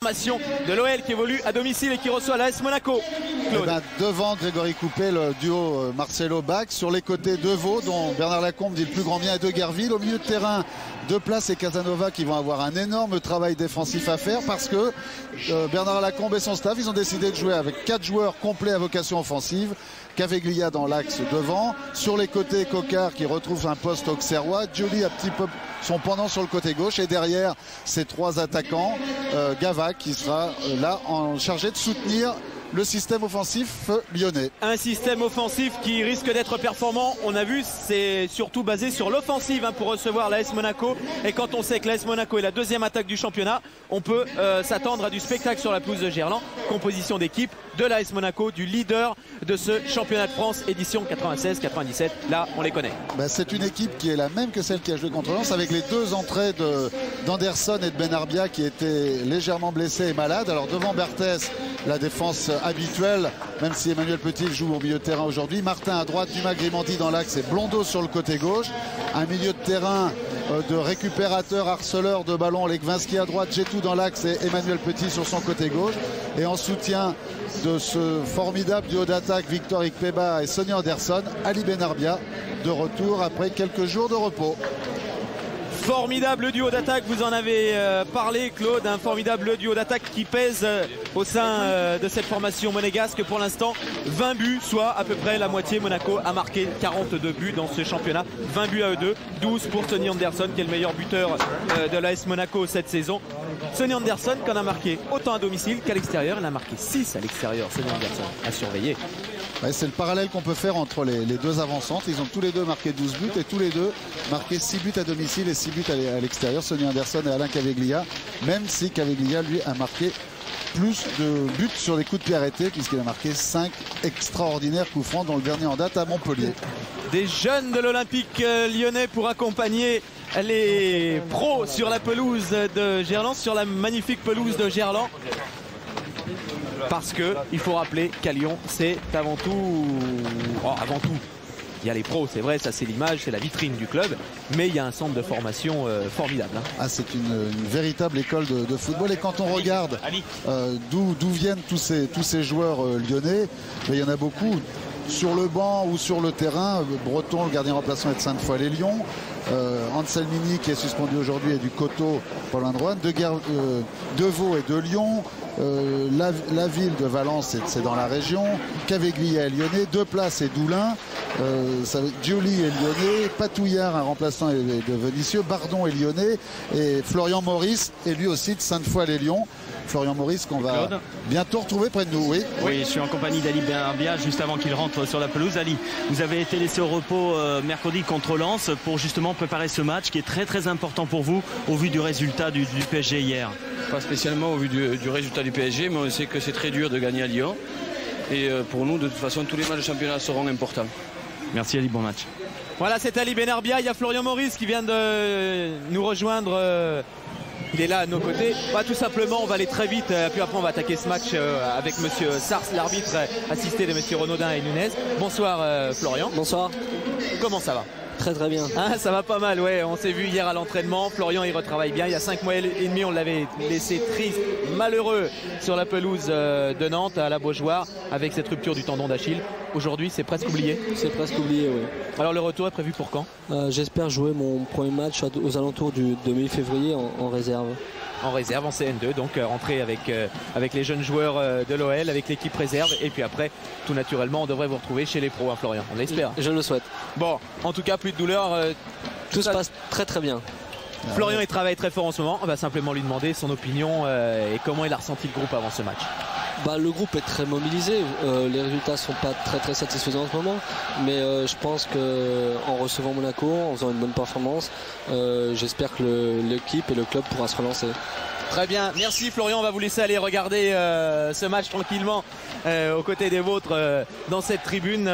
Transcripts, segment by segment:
formation de l'OL qui évolue à domicile et qui reçoit l'AS Monaco. Eh ben, devant Grégory Coupet, le duo Marcelo Bach. Sur les côtés, Deveau, dont Bernard Lacombe dit le plus grand bien, et De Guerville. Au milieu de terrain, Deplace et Casanova qui vont avoir un énorme travail défensif à faire parce que Bernard Lacombe et son staff, ils ont décidé de jouer avec 4 joueurs complets à vocation offensive. Caveglia dans l'axe devant. Sur les côtés, Cocard qui retrouve un poste auxerrois. Giuli a petit peu son pendant sur le côté gauche. Et derrière, ces 3 attaquants, Gava qui sera là en chargé de soutenir le système offensif lyonnais. Un système offensif qui risque d'être performant. On a vu, c'est surtout basé sur l'offensive pour recevoir l'AS Monaco. Et quand on sait que l'AS Monaco est la 2e attaque du championnat, on peut s'attendre à du spectacle sur la pelouse de Gerland. Composition d'équipe de l'AS Monaco, du leader de ce championnat de France édition 96-97. Là, on les connaît. Ben, c'est une équipe qui est la même que celle qui a joué contre Lens, avec les 2 entrées d'Anderson et de Benarbia qui étaient légèrement blessés et malades. Alors devant Berthès, la défense habituelle, même si Emmanuel Petit joue au milieu de terrain aujourd'hui. Martin à droite, Dumas Grimandi dans l'axe et Blondeau sur le côté gauche. Un milieu de terrain de récupérateur, harceleur de ballon, Legwinski à droite, Jetou dans l'axe et Emmanuel Petit sur son côté gauche. Et en soutien de ce formidable duo d'attaque, Victor Ikpeba et Sonny Anderson, Ali Benarbia de retour après quelques jours de repos. Formidable duo d'attaque, vous en avez parlé Claude, un formidable duo d'attaque qui pèse au sein de cette formation monégasque. Pour l'instant 20 buts, soit à peu près la moitié. Monaco a marqué 42 buts dans ce championnat, 20 buts à eux deux, 12 pour Sonny Anderson qui est le meilleur buteur de l'AS Monaco cette saison. Sonny Anderson qui en a marqué autant à domicile qu'à l'extérieur, il en a marqué 6 à l'extérieur. Sonny Anderson à surveiller. Ouais, c'est le parallèle qu'on peut faire entre les 2 avant-centres. Ils ont tous les deux marqué 12 buts et tous les deux marqué 6 buts à domicile et 6 buts à l'extérieur. Sonny Anderson et Alain Caveglia, même si Caveglia lui a marqué plus de buts sur les coups de pied arrêtés puisqu'il a marqué 5 extraordinaires coups francs, dont le dernier en date à Montpellier. Des jeunes de l'Olympique lyonnais pour accompagner les pros sur la pelouse de Gerland, sur la magnifique pelouse de Gerland. Parce que il faut rappeler qu'à Lyon, c'est avant tout, il y a les pros, c'est vrai, ça c'est l'image, c'est la vitrine du club, mais il y a un centre de formation formidable. Ah, c'est une véritable école de football. Et quand on regarde d'où viennent tous ces joueurs lyonnais, il y en a beaucoup sur le banc ou sur le terrain. Breton, le gardien remplaçant, est de Sainte-Foy-les-Lyons. Anselmini qui est suspendu aujourd'hui est du Coteau, Paul Androuane. Deveau est de Lyon. La ville de Valence, c'est dans la région. Caveglia est lyonnais. Deplace est d'Oulin. Giuli est lyonnais. Patouillard, un remplaçant, est de Vénissieux. Bardon est lyonnais. Et Florian Maurice est lui aussi de Sainte-Foy-les-Lyons. Florian Maurice qu'on va bientôt retrouver près de nous. Oui, je suis en compagnie d'Ali Benarbia juste avant qu'il rentre sur la pelouse. Ali, vous avez été laissé au repos mercredi contre Lens pour justement préparer ce match qui est très très important pour vous au vu du résultat du PSG hier. Pas spécialement au vu du résultat du PSG, mais on sait que c'est très dur de gagner à Lyon. Et pour nous, de toute façon, tous les matchs de championnat seront importants. Merci Ali, bon match. Voilà, c'est Ali Benarbia. Il y a Florian Maurice qui vient de nous rejoindre. Il est là à nos côtés. Tout simplement, on va aller très vite. Puis après, on va attaquer ce match avec monsieur Sars, l'arbitre, assisté de monsieur Renaudin et Nunez. Bonsoir Florian. Bonsoir. Comment ça va? Très très bien. Ça va pas mal, ouais. On s'est vu hier à l'entraînement. Florian, il retravaille bien. Il y a 5 mois et demi, on l'avait laissé triste, malheureux sur la pelouse de Nantes à la Beaujoire avec cette rupture du tendon d'Achille. Aujourd'hui, c'est presque oublié. C'est presque oublié, oui. Alors le retour est prévu pour quand? J'espère jouer mon premier match aux alentours de mi-février en réserve. En réserve, en CN2, donc rentrer avec les jeunes joueurs de l'OL, avec l'équipe réserve, et puis après, tout naturellement, on devrait vous retrouver chez les pros, Florian, on l'espère. Je le souhaite. Bon, en tout cas, plus de douleur. Tout se passe très très bien. Florian, il travaille très fort en ce moment. On va simplement lui demander son opinion et comment il a ressenti le groupe avant ce match. Le groupe est très mobilisé. Les résultats ne sont pas très très satisfaisants en ce moment, mais je pense qu'en recevant Monaco, en faisant une bonne performance, j'espère que l'équipe et le club pourra se relancer. Très bien, merci Florian, on va vous laisser aller regarder ce match tranquillement aux côtés des vôtres dans cette tribune.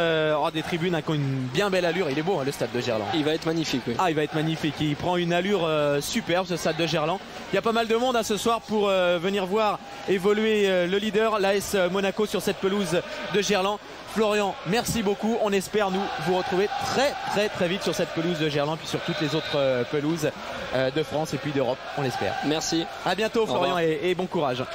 Des tribunes qui ont une bien belle allure, il est beau le stade de Gerland. Il va être magnifique, oui. Il va être magnifique, il prend une allure superbe ce stade de Gerland. Il y a pas mal de monde ce soir pour venir voir évoluer le leader, l'AS Monaco, sur cette pelouse de Gerland. Florian, merci beaucoup. On espère nous vous retrouver très très très vite sur cette pelouse de Gerland puis sur toutes les autres pelouses de France et puis d'Europe, on l'espère. Merci. À bientôt. bientôt Florian et bon courage.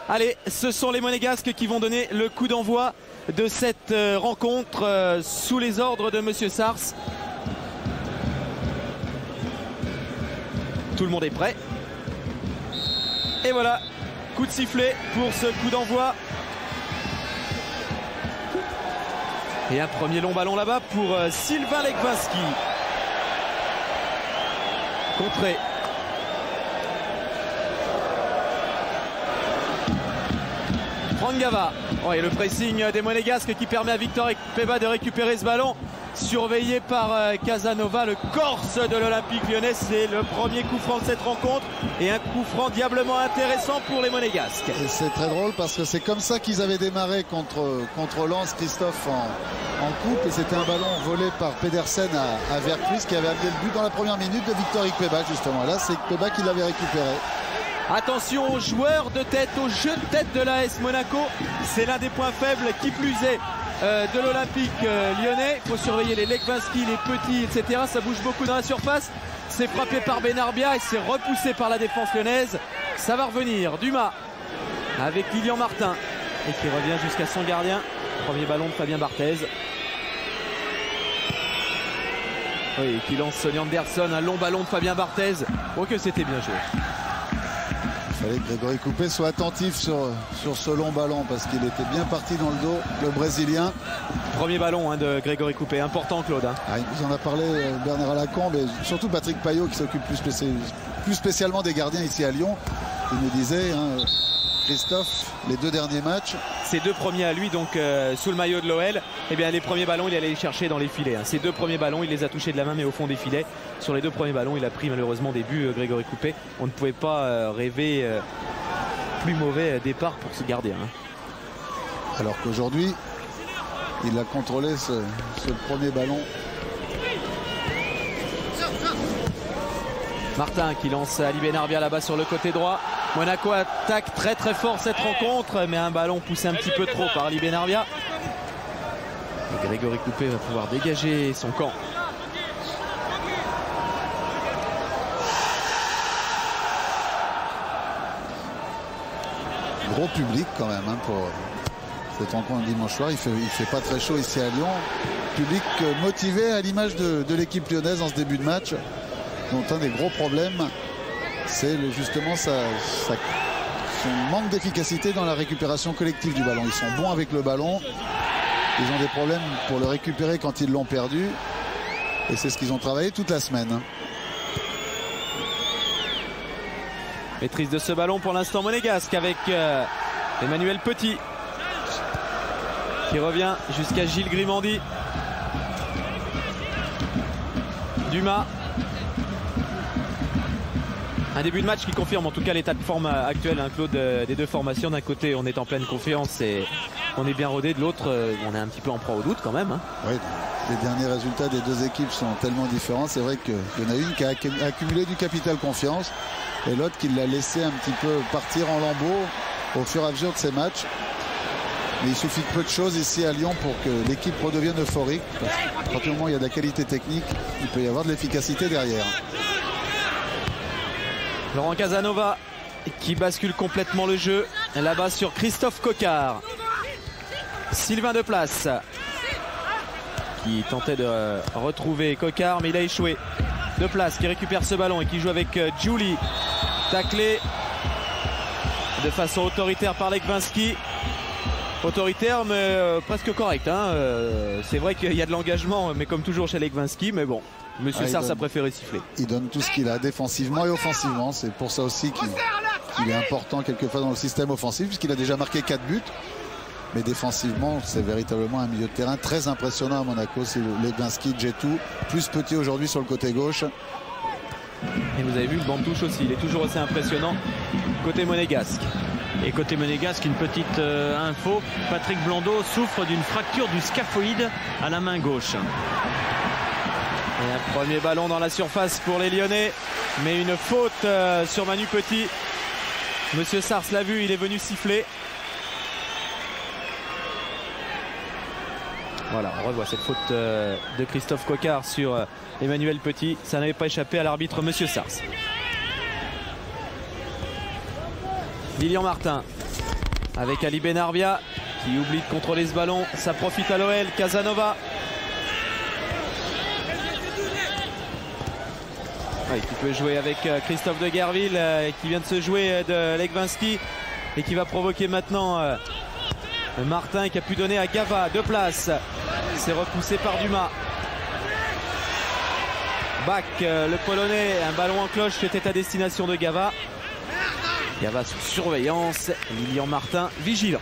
Allez, ce sont les Monégasques qui vont donner le coup d'envoi de cette rencontre sous les ordres de Monsieur Sars. Tout le monde est prêt. Et voilà, coup de sifflet pour ce coup d'envoi. Et un premier long ballon là-bas pour Sylvain Legwinski. Contré. Franck Gava. Oh, et le pressing des Monégasques qui permet à Victor Ikpeba de récupérer ce ballon. Surveillé par Casanova, le Corse de l'Olympique Lyonnais. C'est le premier coup franc de cette rencontre. Et un coup franc diablement intéressant pour les Monégasques. Et c'est très drôle parce que c'est comme ça qu'ils avaient démarré contre Lens, Christophe, en coupe. Et c'était un ballon volé par Pedersen à Vercruis qui avait amené le but dans la première minute de Victor Ikpeba, justement. Là, c'est Ikpeba qui l'avait récupéré. Attention aux joueurs de tête, au jeu de tête de l'AS Monaco. C'est l'un des points faibles, qui plus est, de l'Olympique lyonnais. Il faut surveiller les Legwinski, les petits, etc. Ça bouge beaucoup dans la surface. C'est frappé par Benarbia et c'est repoussé par la défense lyonnaise. Ça va revenir. Dumas avec Lilian Martin et qui revient jusqu'à son gardien. Premier ballon de Fabien Barthez. Oui, qui lance Sonny Anderson. Un long ballon de Fabien Barthez. Oh que c'était bien joué. Il fallait que Grégory Coupé soit attentif sur ce long ballon parce qu'il était bien parti dans le dos, le Brésilien. Premier ballon de Grégory Coupé, important Claude. Il nous en a parlé Bernard Lacombe et surtout Patrick Payot qui s'occupe plus spécialement des gardiens ici à Lyon. Il nous disait, Christophe, les 2 derniers matchs. Ces 2 premiers à lui, donc sous le maillot de l'OL, eh bien les premiers ballons, il allait les chercher dans les filets. Ces 2 premiers ballons, il les a touchés de la main, mais au fond des filets. Sur les 2 premiers ballons, il a pris malheureusement des buts, Grégory Coupé. On ne pouvait pas rêver plus mauvais départ pour ce gardien. Alors qu'aujourd'hui, il a contrôlé ce premier ballon. Martin qui lance Ali Benarbia là-bas sur le côté droit. Monaco attaque très très fort cette rencontre, mais un ballon poussé un petit peu trop par Ali Benarbia. Et Grégory Coupé va pouvoir dégager son camp. Gros public quand même pour cette rencontre dimanche soir. Il fait pas très chaud ici à Lyon. Public motivé à l'image de l'équipe lyonnaise en ce début de match, dont un des gros problèmes, c'est justement son manque d'efficacité dans la récupération collective du ballon. Ils sont bons avec le ballon. Ils ont des problèmes pour le récupérer quand ils l'ont perdu. Et c'est ce qu'ils ont travaillé toute la semaine. Maîtrise de ce ballon pour l'instant monégasque avec Emmanuel Petit qui revient jusqu'à Gilles Grimandi. Dumas. Un début de match qui confirme en tout cas l'état de forme actuel, Claude, des 2 formations. D'un côté on est en pleine confiance et on est bien rodé, de l'autre on est un petit peu en proie au doute quand même. Oui, les derniers résultats des 2 équipes sont tellement différents. C'est vrai qu'il y en a une qui a accumulé du capital confiance et l'autre qui l'a laissé un petit peu partir en lambeaux au fur et à mesure de ces matchs. Mais il suffit de peu de choses ici à Lyon pour que l'équipe redevienne euphorique. Parce qu'à partir du moment où il y a de la qualité technique, il peut y avoir de l'efficacité derrière. Laurent Casanova qui bascule complètement le jeu là-bas sur Christophe Coquard. Sylvain Deplace qui tentait de retrouver Coquard, mais il a échoué. Deplace qui récupère ce ballon et qui joue avec Giuli. Taclé de façon autoritaire par Legwinski. Autoritaire mais presque correct. C'est vrai qu'il y a de l'engagement, mais comme toujours chez Legwinski, mais bon. Monsieur Sars a préféré siffler. Il donne tout ce qu'il a défensivement et offensivement. C'est pour ça aussi qu'il est important quelquefois dans le système offensif, puisqu'il a déjà marqué 4 buts. Mais défensivement, c'est véritablement un milieu de terrain très impressionnant à Monaco. C'est Legwinski, Djetou, plus Petit aujourd'hui sur le côté gauche. Et vous avez vu le banc de touche aussi. Il est toujours assez impressionnant côté monégasque. Et côté monégasque, une petite info. Patrick Blondeau souffre d'une fracture du scaphoïde à la main gauche. Et un premier ballon dans la surface pour les Lyonnais, mais une faute sur Manu Petit. Monsieur Sars l'a vu, il est venu siffler. Voilà, on revoit cette faute de Christophe Coquard sur Emmanuel Petit. Ça n'avait pas échappé à l'arbitre Monsieur Sars. Lilian Martin avec Ali Benarbia qui oublie de contrôler ce ballon. Ça profite à l'OL. Casanova. Oui, qui peut jouer avec Christophe de Guerville qui vient de se jouer de Legwinski et qui va provoquer maintenant Martin qui a pu donner à Gava. De place. C'est repoussé par Dumas. Bach, le Polonais, un ballon en cloche qui était à destination de Gava. Gava sous surveillance. Lilian Martin vigilant.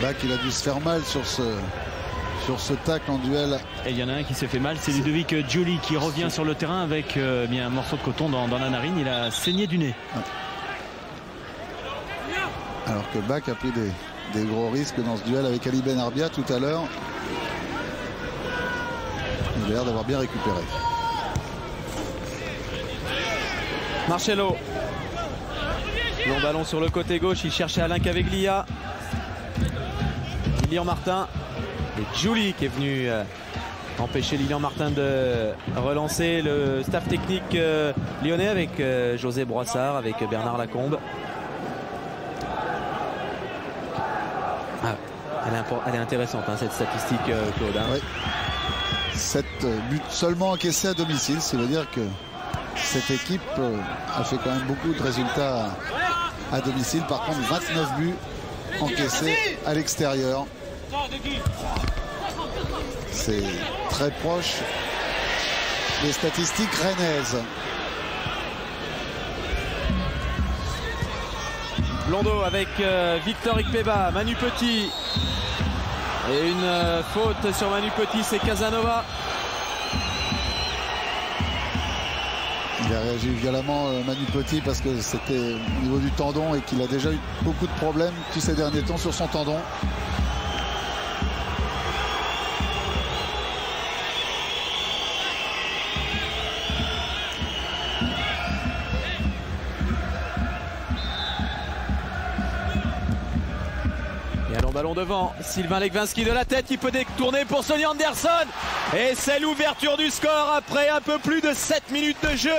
Bach, il a dû se faire mal sur ce tacle en duel. Et il y en a un qui s'est fait mal, c'est Ludovic Giuli qui revient sur le terrain avec bien un morceau de coton dans la narine. Il a saigné du nez. Alors que Bach a pris des gros risques dans ce duel avec Ali Benarbia tout à l'heure. Il a l'air d'avoir bien récupéré. Marcello. Long ballon sur le côté gauche. Il cherchait Alain Caveglia. Lilian Martin. Et Giuli qui est venu empêcher Lilian Martin de relancer. Le staff technique lyonnais avec José Broissard, avec Bernard Lacombe. Elle est intéressante hein, cette statistique, Claude. Hein. Oui. 7 buts seulement encaissés à domicile, ça veut dire que cette équipe a fait quand même beaucoup de résultats à domicile. Par contre, 29 buts encaissés à l'extérieur. C'est très proche des statistiques rennaises. Blondeau avec Victor Ikpeba, Manu Petit. Et une faute sur Manu Petit, c'est Casanova. Il a réagi violemment Manu Petit parce que c'était au niveau du tendon et qu'il a déjà eu beaucoup de problèmes tous ces derniers temps sur son tendon. Ballon devant, Sylvain Legwinski de la tête, il peut détourner pour Sonny Anderson. Et c'est l'ouverture du score après un peu plus de 7 minutes de jeu.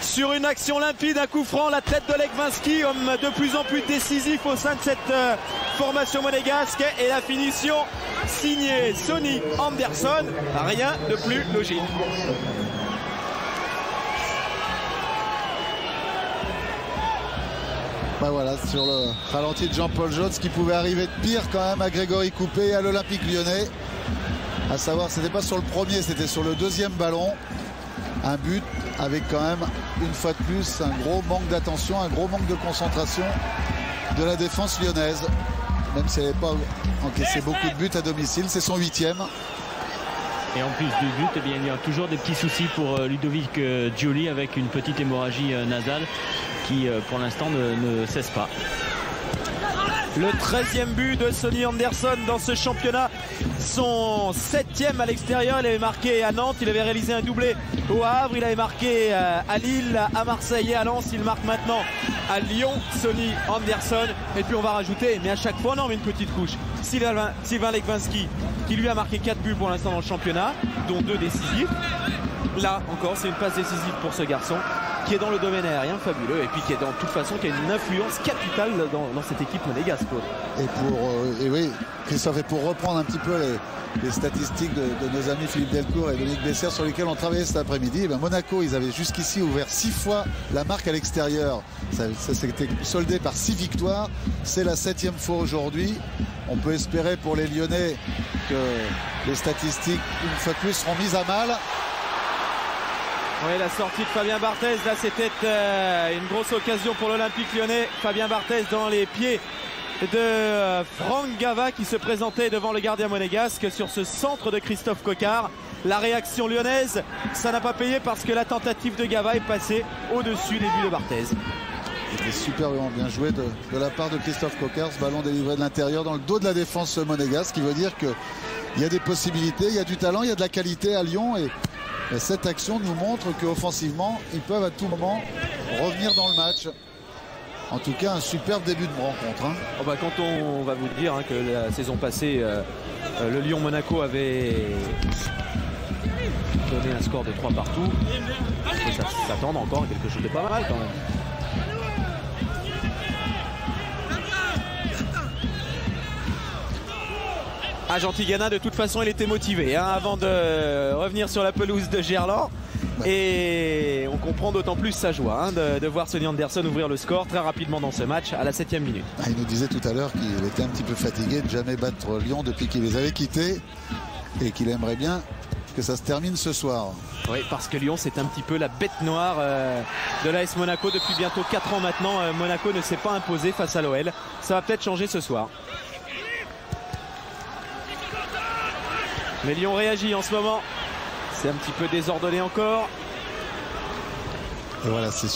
Sur une action limpide, un coup franc, la tête de Legwinski, homme de plus en plus décisif au sein de cette formation monégasque. Et la finition signée Sonny Anderson, rien de plus logique. Ben voilà, sur le ralenti de Jean-Paul Jones, qui pouvait arriver de pire quand même à Grégory Coupé et à l'Olympique Lyonnais. À savoir, c'était pas sur le premier, c'était sur le deuxième ballon. Un but avec quand même, une fois de plus, un gros manque d'attention, un gros manque de concentration de la défense lyonnaise. Même si elle n'avait pas encaissé beaucoup de buts à domicile, c'est son 8e. Et en plus du but, eh bien, il y a toujours des petits soucis pour Ludovic Giuli avec une petite hémorragie nasale qui pour l'instant ne cesse pas. Le 13e but de Sonny Anderson dans ce championnat, son 7e à l'extérieur. Il avait marqué à Nantes, il avait réalisé un doublé au Havre, il avait marqué à Lille, à Marseille et à Lens. Il marque maintenant à Lyon, Sonny Anderson. Et puis on va rajouter, mais à chaque fois on en met une petite couche, Sylvain Legwinski qui lui a marqué 4 buts pour l'instant dans le championnat, dont 2 décisifs. Là encore, c'est une passe décisive pour ce garçon qui est dans le domaine aérien fabuleux et puis qui est dans toute façon qui a une influence capitale dans cette équipe monégasque. Et oui, Christophe, et pour reprendre un petit peu les statistiques de nos amis Philippe Delcourt et Dominique Bessère sur lesquels on travaillait cet après-midi, Monaco, ils avaient jusqu'ici ouvert 6 fois la marque à l'extérieur. Ça s'était soldé par 6 victoires. C'est la 7e fois aujourd'hui. On peut espérer pour les Lyonnais que les statistiques, une fois de plus, seront mises à mal. Oui, la sortie de Fabien Barthez, là c'était une grosse occasion pour l'Olympique Lyonnais. Fabien Barthez dans les pieds de Franck Gava qui se présentait devant le gardien monégasque sur ce centre de Christophe Coquard. La réaction lyonnaise, ça n'a pas payé parce que la tentative de Gava est passée au-dessus des buts de Barthez. C'était superbement bien joué de la part de Christophe Coquard, ce ballon délivré de l'intérieur dans le dos de la défense monégasque, qui veut dire qu'il y a des possibilités, il y a du talent, il y a de la qualité à Lyon et cette action nous montre qu'offensivement, ils peuvent à tout moment revenir dans le match. En tout cas, un superbe début de rencontre. Hein. Oh bah, quand on va vous dire que la saison passée, le Lyon-Monaco avait donné un score de 3 partout, ça s'attend encore à quelque chose de pas mal quand même. Gentil-Ganin, de toute façon, il était motivé hein, avant de revenir sur la pelouse de Gerland. Et on comprend d'autant plus sa joie hein, de voir Sonny Anderson ouvrir le score très rapidement dans ce match à la 7e minute. Il nous disait tout à l'heure qu'il était un petit peu fatigué de jamais battre Lyon depuis qu'il les avait quittés et qu'il aimerait bien que ça se termine ce soir. Oui, parce que Lyon, c'est un petit peu la bête noire de l'AS Monaco depuis bientôt 4 ans maintenant. Monaco ne s'est pas imposé face à l'OL. Ça va peut-être changer ce soir. Mais Lyon réagit en ce moment. C'est un petit peu désordonné encore. Et voilà, c'est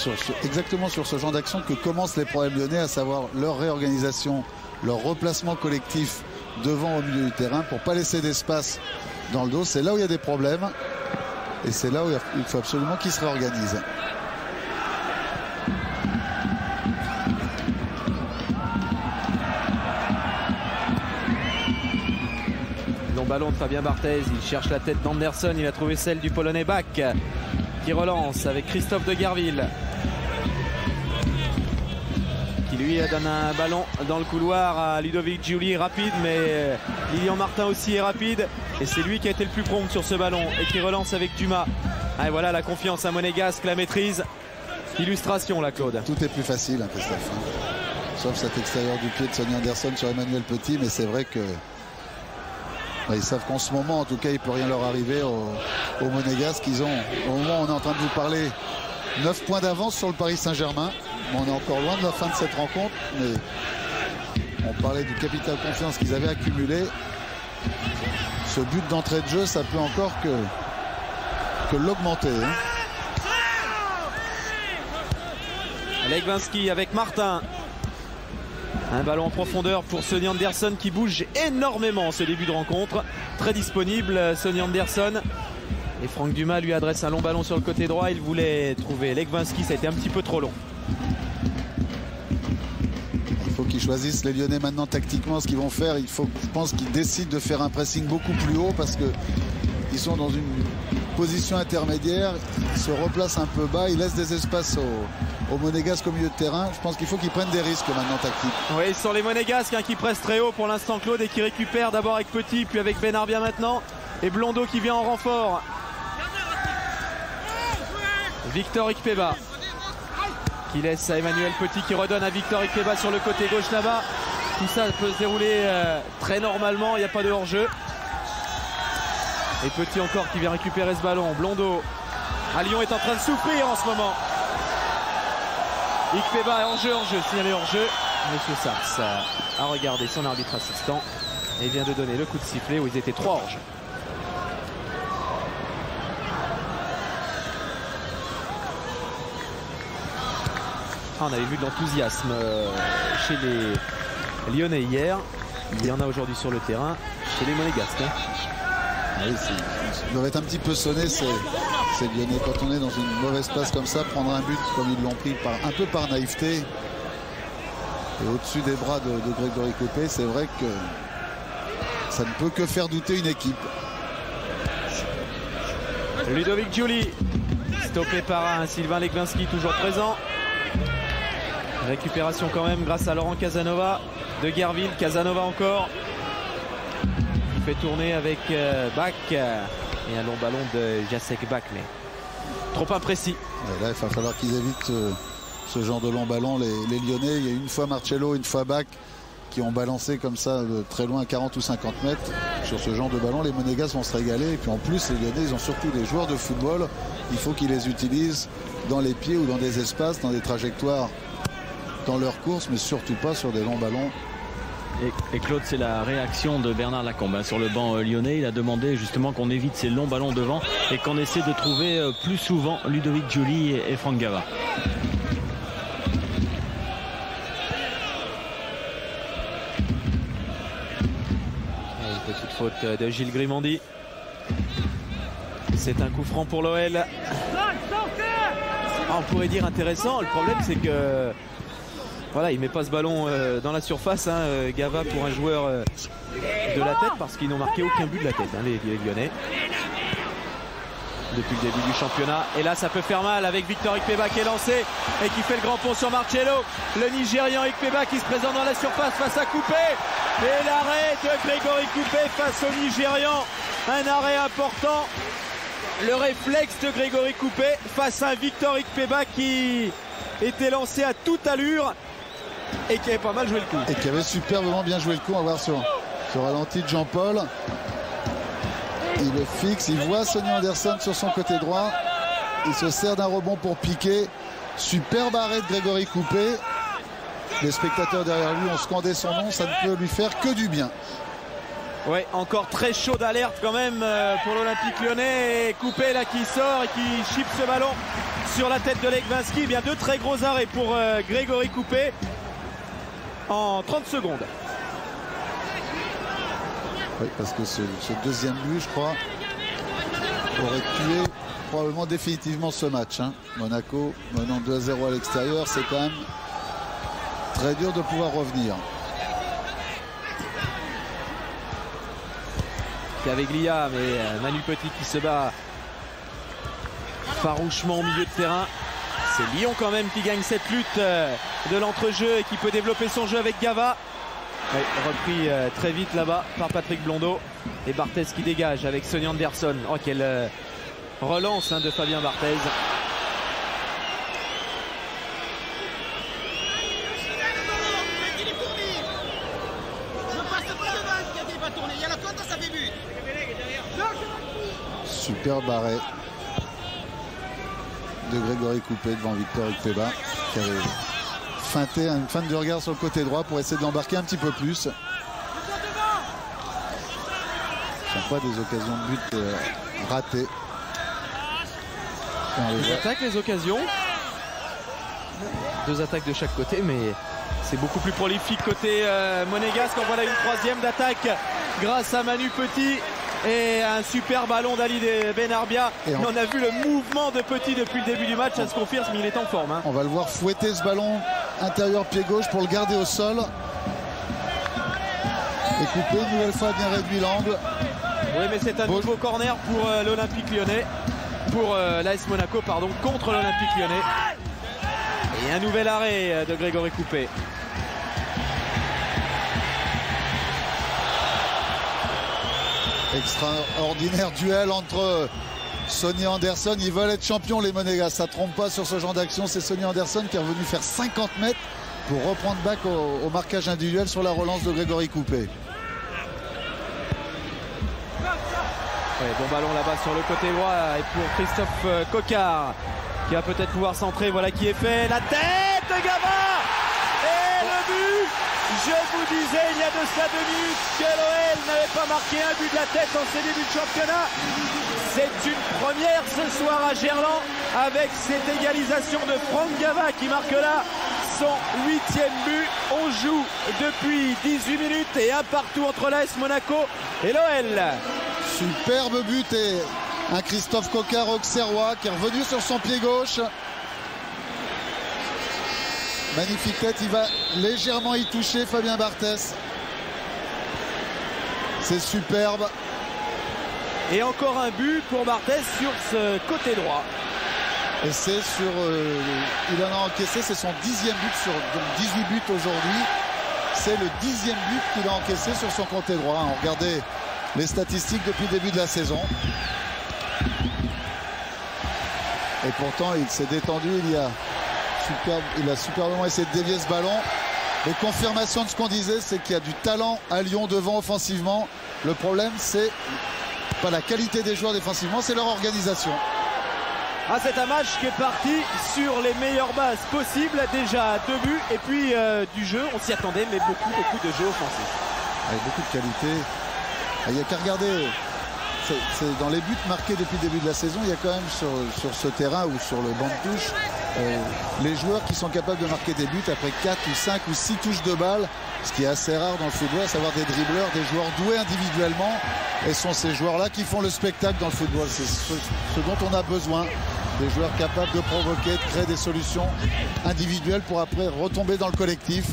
exactement sur ce genre d'action que commencent les problèmes lyonnais, à savoir leur réorganisation, leur replacement collectif devant au milieu du terrain pour ne pas laisser d'espace dans le dos. C'est là où il y a des problèmes et c'est là où il faut absolument qu'ils se réorganisent. Ballon de Fabien Barthez, il cherche la tête d'Anderson, il a trouvé celle du Polonais Bach qui relance avec Christophe de Guerville qui lui donne un ballon dans le couloir à Ludovic Giuli, rapide, mais Lilian Martin aussi est rapide et c'est lui qui a été le plus prompt sur ce ballon et qui relance avec Dumas. Et voilà la confiance à Monégasque, la maîtrise. Illustration là, Claude. Tout est plus facile, hein, Christophe, sauf cet extérieur du pied de Sonny Anderson sur Emmanuel Petit, mais c'est vrai que ils savent qu'en ce moment, en tout cas, il ne peut rien leur arriver aux Monégasques. Ils ont, au moment où on est en train de vous parler, 9 points d'avance sur le Paris Saint-Germain. On est encore loin de la fin de cette rencontre, mais on parlait du capital confiance qu'ils avaient accumulé. Ce but d'entrée de jeu, ça peut encore que l'augmenter. Hein. Legwinski avec Martin. Un ballon en profondeur pour Sonny Anderson qui bouge énormément en ce début de rencontre. Très disponible Sonny Anderson. Et Franck Dumas lui adresse un long ballon sur le côté droit. Il voulait trouver Legwinski, ça a été un petit peu trop long. Il faut qu'ils choisissent les Lyonnais maintenant tactiquement ce qu'ils vont faire. Il faut, je pense qu'ils décident de faire un pressing beaucoup plus haut parce qu'ils sont dans une position intermédiaire. Ils se replacent un peu bas, ils laissent des espaces aux Monégasques au milieu de terrain. Je pense qu'il faut qu'ils prennent des risques maintenant tactiques. Oui, ce sont les Monégasques qui pressent très haut pour l'instant, Claude, et qui récupèrent d'abord avec Petit, puis avec Benarbia maintenant. Et Blondeau qui vient en renfort. Victor Ikpeba qui laisse à Emmanuel Petit qui redonne à Victor Ikpeba sur le côté gauche là-bas. Tout ça peut se dérouler très normalement, il n'y a pas de hors-jeu. Et Petit encore qui vient récupérer ce ballon. Blondeau à Lyon est en train de souffrir en ce moment. Ikpeba est hors-jeu, signalé hors-jeu. Monsieur Sars a regardé son arbitre assistant et vient de donner le coup de sifflet où ils étaient 3 hors-jeu. On avait vu de l'enthousiasme chez les Lyonnais hier. Il y en a aujourd'hui sur le terrain chez les Monégasques. Oui, ils doivent être un petit peu sonnés ces Lyonnais quand on est dans une mauvaise passe comme ça, prendre un but comme ils l'ont pris un peu par naïveté et au-dessus des bras de Grégory Coppé, c'est vrai que ça ne peut que faire douter une équipe. Ludovic Giuli stoppé par un Sylvain Legwinski toujours présent. Récupération quand même grâce à Laurent Casanova de Guerville. Casanova encore qui fait tourner avec Bach et un long ballon de Jacek Bach, mais trop imprécis. Et là il va falloir qu'ils évitent ce genre de long ballon, les Lyonnais. Il y a une fois Marcello, une fois Bach qui ont balancé comme ça de très loin, 40 ou 50 mètres. Sur ce genre de ballon, les Monégasques vont se régaler. Et puis en plus, les Lyonnais, ils ont surtout des joueurs de football. Il faut qu'ils les utilisent dans les pieds ou dans des espaces, dans des trajectoires dans leur course, mais surtout pas sur des longs ballons. Et Claude, c'est la réaction de Bernard Lacombe sur le banc lyonnais. Il a demandé justement qu'on évite ces longs ballons devant et qu'on essaie de trouver plus souvent Ludovic Giuli et Franck Gava. Une petite faute de Gilles Grimandi. C'est un coup franc pour l'OL. On pourrait dire intéressant. Le problème, c'est que voilà, il met pas ce ballon dans la surface, Gava, pour un joueur de la tête, parce qu'ils n'ont marqué aucun but de la tête, les Lyonnais. depuis le début du championnat. Et là, ça peut faire mal avec Victor Ikpeba qui est lancé et qui fait le grand pont sur Marcello. Le Nigérian Ikpeba qui se présente dans la surface face à Coupé. Et l'arrêt de Grégory Coupé face au Nigérian. Un arrêt important. Le réflexe de Grégory Coupé face à un Victor Ikpeba qui était lancé à toute allure et qui avait pas mal joué le coup. Et qui avait superbement bien joué le coup. On va voir sur ralenti de Jean-Paul. Il le fixe, il voit Sonny Anderson sur son côté droit. Il se sert d'un rebond pour piquer. Superbe arrêt de Grégory Coupé. Les spectateurs derrière lui ont scandé son nom. Ça ne peut lui faire que du bien. Ouais, encore très chaud d'alerte quand même pour l'Olympique Lyonnais. Et Coupé là qui sort et qui chipe ce ballon sur la tête de Legwinski. Bien deux très gros arrêts pour Grégory Coupé en 30 secondes. Oui, parce que ce deuxième but, je crois, aurait tué probablement définitivement ce match. Hein. Monaco menant 2-0 à l'extérieur, c'est quand même très dur de pouvoir revenir. Caveglia, mais Manu Petit qui se bat farouchement au milieu de terrain. C'est Lyon quand même qui gagne cette lutte de l'entrejeu et qui peut développer son jeu avec Gava. Oui, repris très vite là-bas par Patrick Blondeau. Et Barthez qui dégage avec Sonny Anderson. Oh, quelle relance de Fabien Barthez. Superbe arrêt de Grégory Coupé devant Victor Ikpeba qui avait feinté une feinte de regard sur le côté droit pour essayer de l'embarquer un petit peu plus. Ce ne sont pas des occasions de but ratées. Ils attaquent les occasions. Deux attaques de chaque côté, mais c'est beaucoup plus prolifique côté monégasque. En voilà une troisième d'attaque grâce à Manu Petit. Et un super ballon d'Ali Benarbia. On a vu le mouvement de Petit depuis le début du match. Ça se confirme, mais il est en forme. Hein. On va le voir fouetter ce ballon intérieur pied gauche pour le garder au sol. Et Coupé, une nouvelle fois, bien réduit l'angle. Oui, mais c'est un nouveau corner pour l'Olympique Lyonnais. Pour l'AS Monaco, pardon, contre l'Olympique Lyonnais. Et un nouvel arrêt de Grégory Coupé. Extraordinaire duel entre Sonny Anderson. Ils veulent être champions, les Monégas. Ça ne trompe pas sur ce genre d'action. C'est Sonny Anderson qui est revenu faire 50 mètres pour reprendre back au marquage individuel sur la relance de Grégory Coupé. Ouais, bon ballon là-bas sur le côté droit et pour Christophe Coquard qui va peut-être pouvoir centrer. Voilà qui est fait. La tête de Gava et le but. Je vous disais il y a de ça 2 minutes que l'OL n'avait pas marqué un but de la tête en ces débuts de championnat. C'est une première ce soir à Gerland avec cette égalisation de Franck Gava qui marque là son 8e but. On joue depuis 18 minutes et un partout entre l'AS Monaco et l'OL. Superbe but et un Christophe Coquard auxerrois qui est revenu sur son pied gauche. Magnifique tête, il va légèrement y toucher Fabien Barthez. C'est superbe. Et encore un but pour Barthez sur ce côté droit. Et c'est sur... il en a encaissé, c'est son 10e but sur donc 18 buts aujourd'hui. C'est le 10e but qu'il a encaissé sur son côté droit. Regardez les statistiques depuis le début de la saison. Et pourtant, il s'est détendu, il a superbement essayé de dévier ce ballon. Et confirmation de ce qu'on disait, c'est qu'il y a du talent à Lyon devant offensivement. Le problème, c'est pas la qualité des joueurs défensivement, c'est leur organisation. Ah, c'est un match qui est parti sur les meilleures bases possibles. Déjà 2 buts et puis du jeu, on s'y attendait, mais beaucoup de jeu offensif. Avec beaucoup de qualité. Il n'y a qu'à regarder. C'est dans les buts marqués depuis le début de la saison, il y a quand même sur ce terrain ou sur le banc de touche les joueurs qui sont capables de marquer des buts après 4 ou 5 ou 6 touches de balle, ce qui est assez rare dans le football, à savoir des dribbleurs, des joueurs doués individuellement, et ce sont ces joueurs-là qui font le spectacle dans le football. C'est ce dont on a besoin, des joueurs capables de provoquer, de créer des solutions individuelles pour après retomber dans le collectif.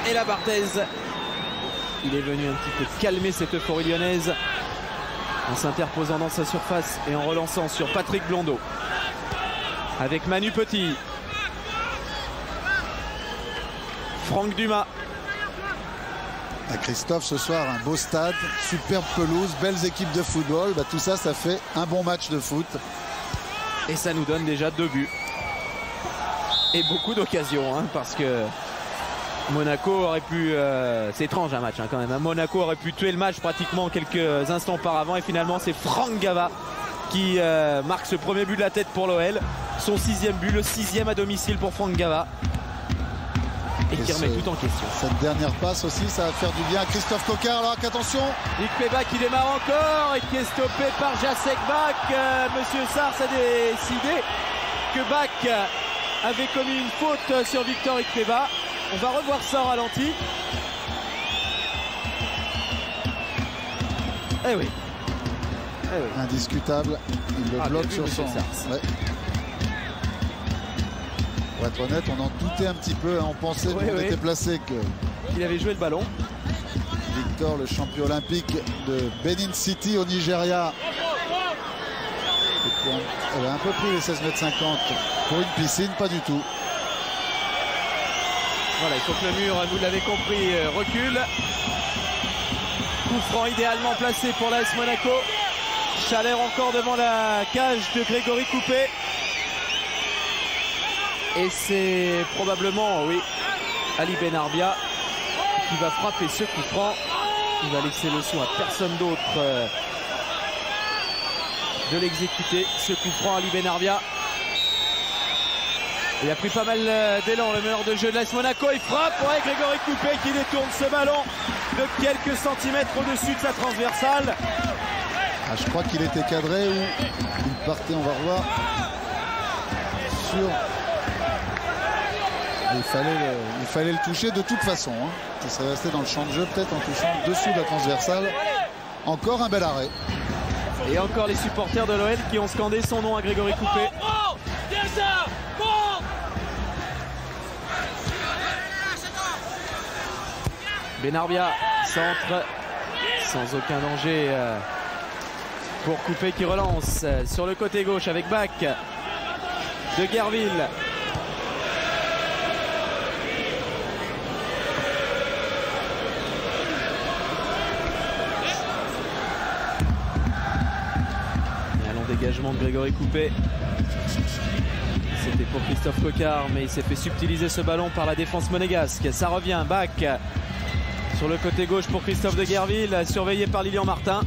Et la Barthez Il est venu un petit peu calmer cette euphorie lyonnaise en s'interposant dans sa surface et en relançant sur Patrick Blondeau. Avec Manu Petit. Franck Dumas. À Christophe, ce soir, un beau stade, superbe pelouse, belles équipes de football. Tout ça, ça fait un bon match de foot. Et ça nous donne déjà 2 buts. Et beaucoup d'occasions, hein, parce que Monaco aurait pu... c'est étrange un match quand même. Monaco aurait pu tuer le match pratiquement quelques instants auparavant. Et finalement, c'est Franck Gava qui marque ce premier but de la tête pour l'OL. Son 6e but, le 6e à domicile pour Franck Gava. Et qui remet tout en question. Cette dernière passe aussi, ça va faire du bien à Christophe Coquard. Alors attention, Ikpeba qui démarre encore et qui est stoppé par Jacek Bak. Monsieur Sars a décidé que Bak avait commis une faute sur Victor Ikpeba. On va revoir ça au ralenti. Eh oui. Eh oui. Indiscutable. Il le bloque sur son... Ouais. Pour être honnête, on en doutait un petit peu. On pensait qu'on était placé qu'il avait joué le ballon. Victor, le champion olympique de Benin City au Nigeria. Elle a un peu pris les 16,50 m pour une piscine, pas du tout. Voilà, il faut que le mur, vous l'avez compris, recule. Coup franc idéalement placé pour l'AS Monaco. Chaleur encore devant la cage de Grégory Coupet. Et c'est probablement, oui, Ali Benarbia qui va frapper ce coup franc. Il va laisser le soin à personne d'autre de l'exécuter. Ce coup franc, Ali Benarbia. Il a pris pas mal d'élan, le meneur de jeu de l'AS Monaco. Il frappe, ouais, Grégory Coupet qui détourne ce ballon de quelques centimètres au-dessus de sa transversale. Ah, je crois qu'il était cadré ou il partait, on va revoir. Sur... Il fallait le toucher de toute façon. Hein. Il serait resté dans le champ de jeu, peut-être en touchant dessous de la transversale. Encore un bel arrêt. Et encore les supporters de l'OL qui ont scandé son nom à Grégory Coupet. Benarbia centre sans aucun danger pour Coupet qui relance sur le côté gauche avec Bak de Guerville. Dégagement de Grégory Coupet. C'était pour Christophe Coquard, mais il s'est fait subtiliser ce ballon par la défense monégasque. Ça revient, Bak sur le côté gauche pour Christophe de Guerville, surveillé par Lilian Martin.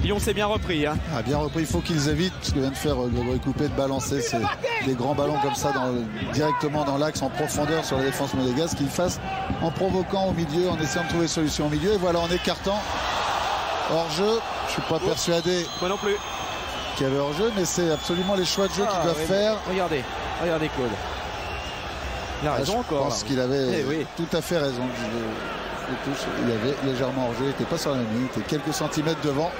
Lyon s'est bien repris. Hein. Ah, bien repris, il faut qu'ils évitent ce que vient de faire Grégory Coupet, de balancer des grands ballons comme ça directement dans l'axe en profondeur sur la défense monégasque, qu'ils fassent en provoquant au milieu, en essayant de trouver solution au milieu. Et voilà, en écartant hors jeu, je suis pas persuadé. Moi non plus. Qui avait hors jeu, mais c'est absolument les choix de jeu qu'il doit faire. Regardez Claude. Il a raison encore. Je pense qu'il avait tout à fait raison. Il avait légèrement hors jeu, il n'était pas sur la même ligne, il était quelques centimètres devant.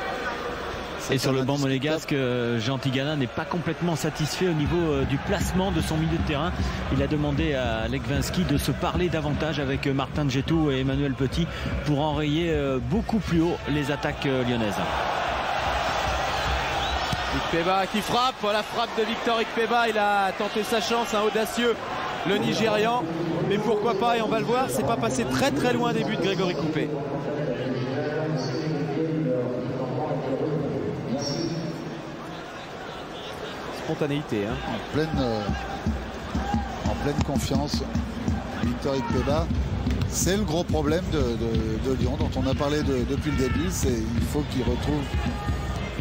Et sur le banc monégasque, Jean Tigana n'est pas complètement satisfait au niveau du placement de son milieu de terrain. Il a demandé à Legwinski de se parler davantage avec Martin Djetou et Emmanuel Petit pour enrayer beaucoup plus haut les attaques lyonnaises. Ikpeba qui frappe, la frappe de Victor Ikpeba, il a tenté sa chance, un audacieux, le Nigérian, mais pourquoi pas, et on va le voir, c'est pas passé très très loin des buts de Grégory Coupet. Spontanéité, hein. En pleine confiance, Victor Ikpeba. C'est le gros problème de Lyon, dont on a parlé depuis le début, il faut qu'il retrouve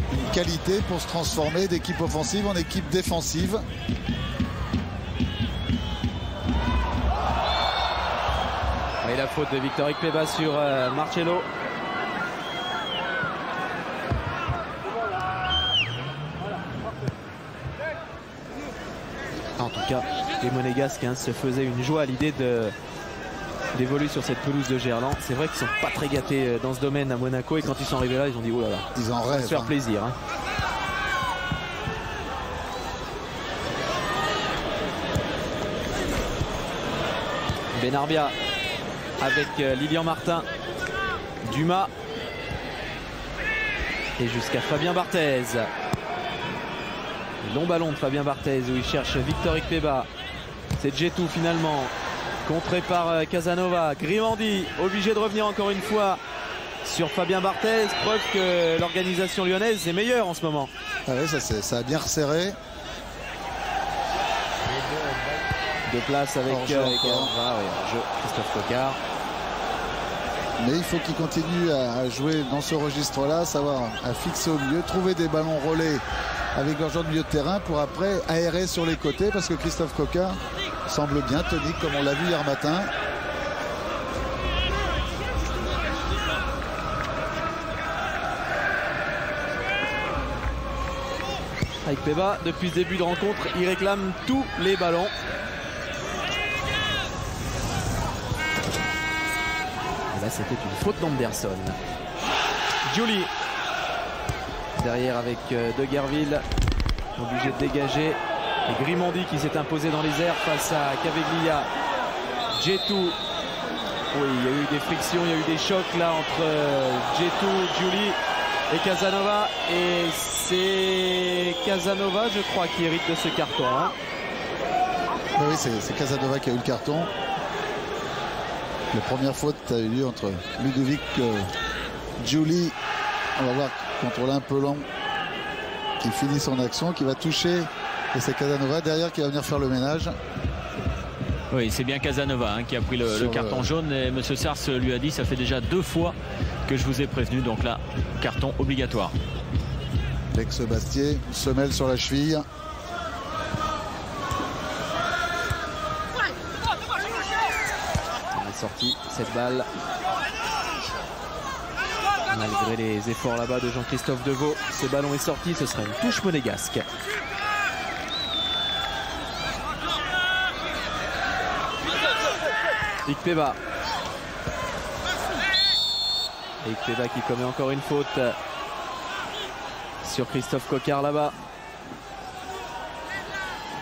une qualité pour se transformer d'équipe offensive en équipe défensive. Et la faute de Victor Ikpeba sur Marcello. En tout cas, les Monégasques se faisaient une joie à l'idée d'évoluer sur cette pelouse de Gerland. C'est vrai qu'ils sont pas très gâtés dans ce domaine à Monaco, et quand ils sont arrivés là, ils ont dit oh là là, ils en rêvent, se faire plaisir. Hein. Benarbia avec Lilian Martin. Dumas. Et jusqu'à Fabien Barthez. Le long ballon de Fabien Barthez où il cherche Victor Ikpeba. C'est Djetou finalement. Contré par Casanova. Grimandi obligé de revenir encore une fois sur Fabien Barthez. Preuve que l'organisation lyonnaise est meilleure en ce moment. Ah oui, ça a bien resserré. De place avec Christophe Coquard. Mais il faut qu'il continue à jouer dans ce registre-là, savoir à fixer au milieu, trouver des ballons relais avec leur joueur de milieu de terrain pour après aérer sur les côtés, parce que Christophe Coquard semble bien tonique comme on l'a vu hier matin. Ikpeba, depuis le début de rencontre, il réclame tous les ballons. Et là, c'était une faute d'Anderson. Giuli. Derrière avec Deguerville. Obligé de dégager. Et Grimandi qui s'est imposé dans les airs face à Caveglia. Djetou. Oui, il y a eu des frictions, il y a eu des chocs là entre Djetou, Giuli et Casanova. Et c'est Casanova, je crois, qui hérite de ce carton. Hein. Oui, c'est Casanova qui a eu le carton. La première faute a eu lieu entre Ludovic Giuli. On va voir, contrôle un peu long, qui finit son action, qui va toucher. Et c'est Casanova derrière qui va venir faire le ménage. Oui, c'est bien Casanova qui a pris le carton jaune. Et M. Sars lui a dit, ça fait déjà 2 fois que je vous ai prévenu. Donc là, carton obligatoire. L'ex-Bastier, semelle sur la cheville. Elle est sortie cette balle. Malgré les efforts là-bas de Jean-Christophe Deveau, ce ballon est sorti, ce sera une touche monégasque. Ikpeba. Et Ikpeba qui commet encore une faute sur Christophe Coquard là-bas.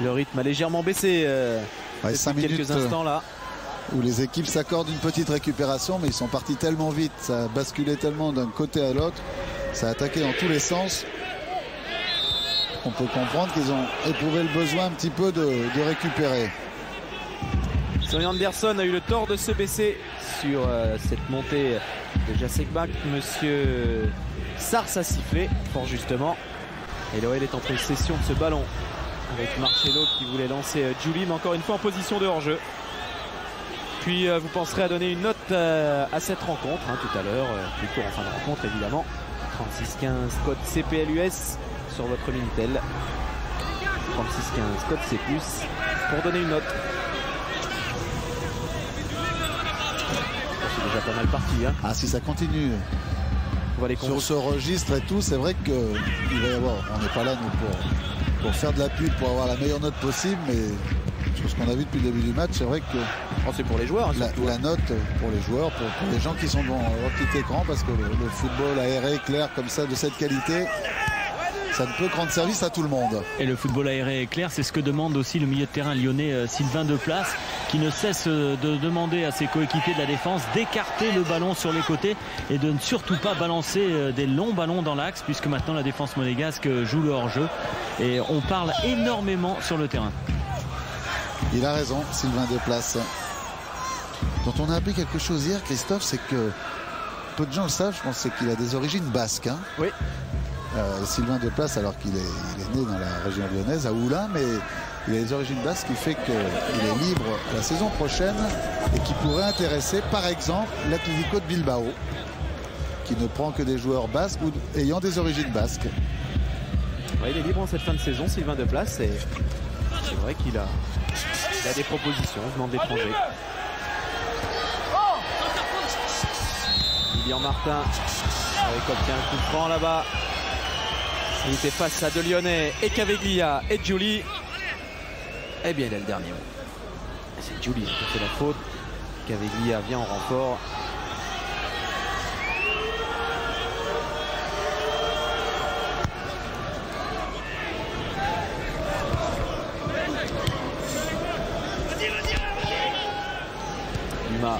Le rythme a légèrement baissé depuis quelques instants là. Où les équipes s'accordent une petite récupération, mais ils sont partis tellement vite, ça a basculé tellement d'un côté à l'autre, ça a attaqué dans tous les sens. On peut comprendre qu'ils ont éprouvé le besoin un petit peu de récupérer. Sonny Anderson a eu le tort de se baisser sur cette montée de Jacek Bak. Monsieur Sars a sifflé, fort justement. Et l'OL est en possession de ce ballon avec Marcello qui voulait lancer Giuli, mais encore une fois en position de hors-jeu. Puis vous penserez à donner une note à cette rencontre tout à l'heure, plutôt en fin de rencontre évidemment. 36-15 code CPLUS sur votre Minitel. 36-15 code C+, pour donner une note. C'est déjà pas mal parti. Ah, si ça continue on va les sur ce registre et tout, c'est vrai qu'il va y avoir, on n'est pas là nous pour faire de la pub, pour avoir la meilleure note possible, mais sur ce qu'on a vu depuis le début du match, c'est vrai que c'est pour les joueurs. La note pour les joueurs, pour les gens qui sont devant leur petit écran, parce que le football aéré, clair, comme ça, de cette qualité, ça ne peut que rendre service à tout le monde. Et le football aéré est clair, c'est ce que demande aussi le milieu de terrain lyonnais Sylvain Deplace, qui ne cesse de demander à ses coéquipiers de la défense d'écarter le ballon sur les côtés et de ne surtout pas balancer des longs ballons dans l'axe, puisque maintenant la défense monégasque joue le hors-jeu et on parle énormément sur le terrain. Il a raison, Sylvain Deplace. Dont on a appris quelque chose hier, Christophe, c'est que peu de gens le savent, je pense, c'est qu'il a des origines basques. Oui. Sylvain Deplace, alors qu'il est né dans la région lyonnaise, à Oulin, mais il a des origines basques, qui fait qu'il est libre la saison prochaine et qui pourrait intéresser, par exemple, l'Atlético de Bilbao, qui ne prend que des joueurs basques ou ayant des origines basques. Ouais, il est libre en cette fin de saison, Sylvain Deplace, et c'est vrai qu'il a des propositions venant de l'étranger. Lilian Martin obtient un coup franc là-bas. Il était face à De Lyonnais et Caveglia et Giuli. Eh bien, il a le dernier mot. C'est Giuli qui a fait la faute. Caveglia vient en renfort. Dumas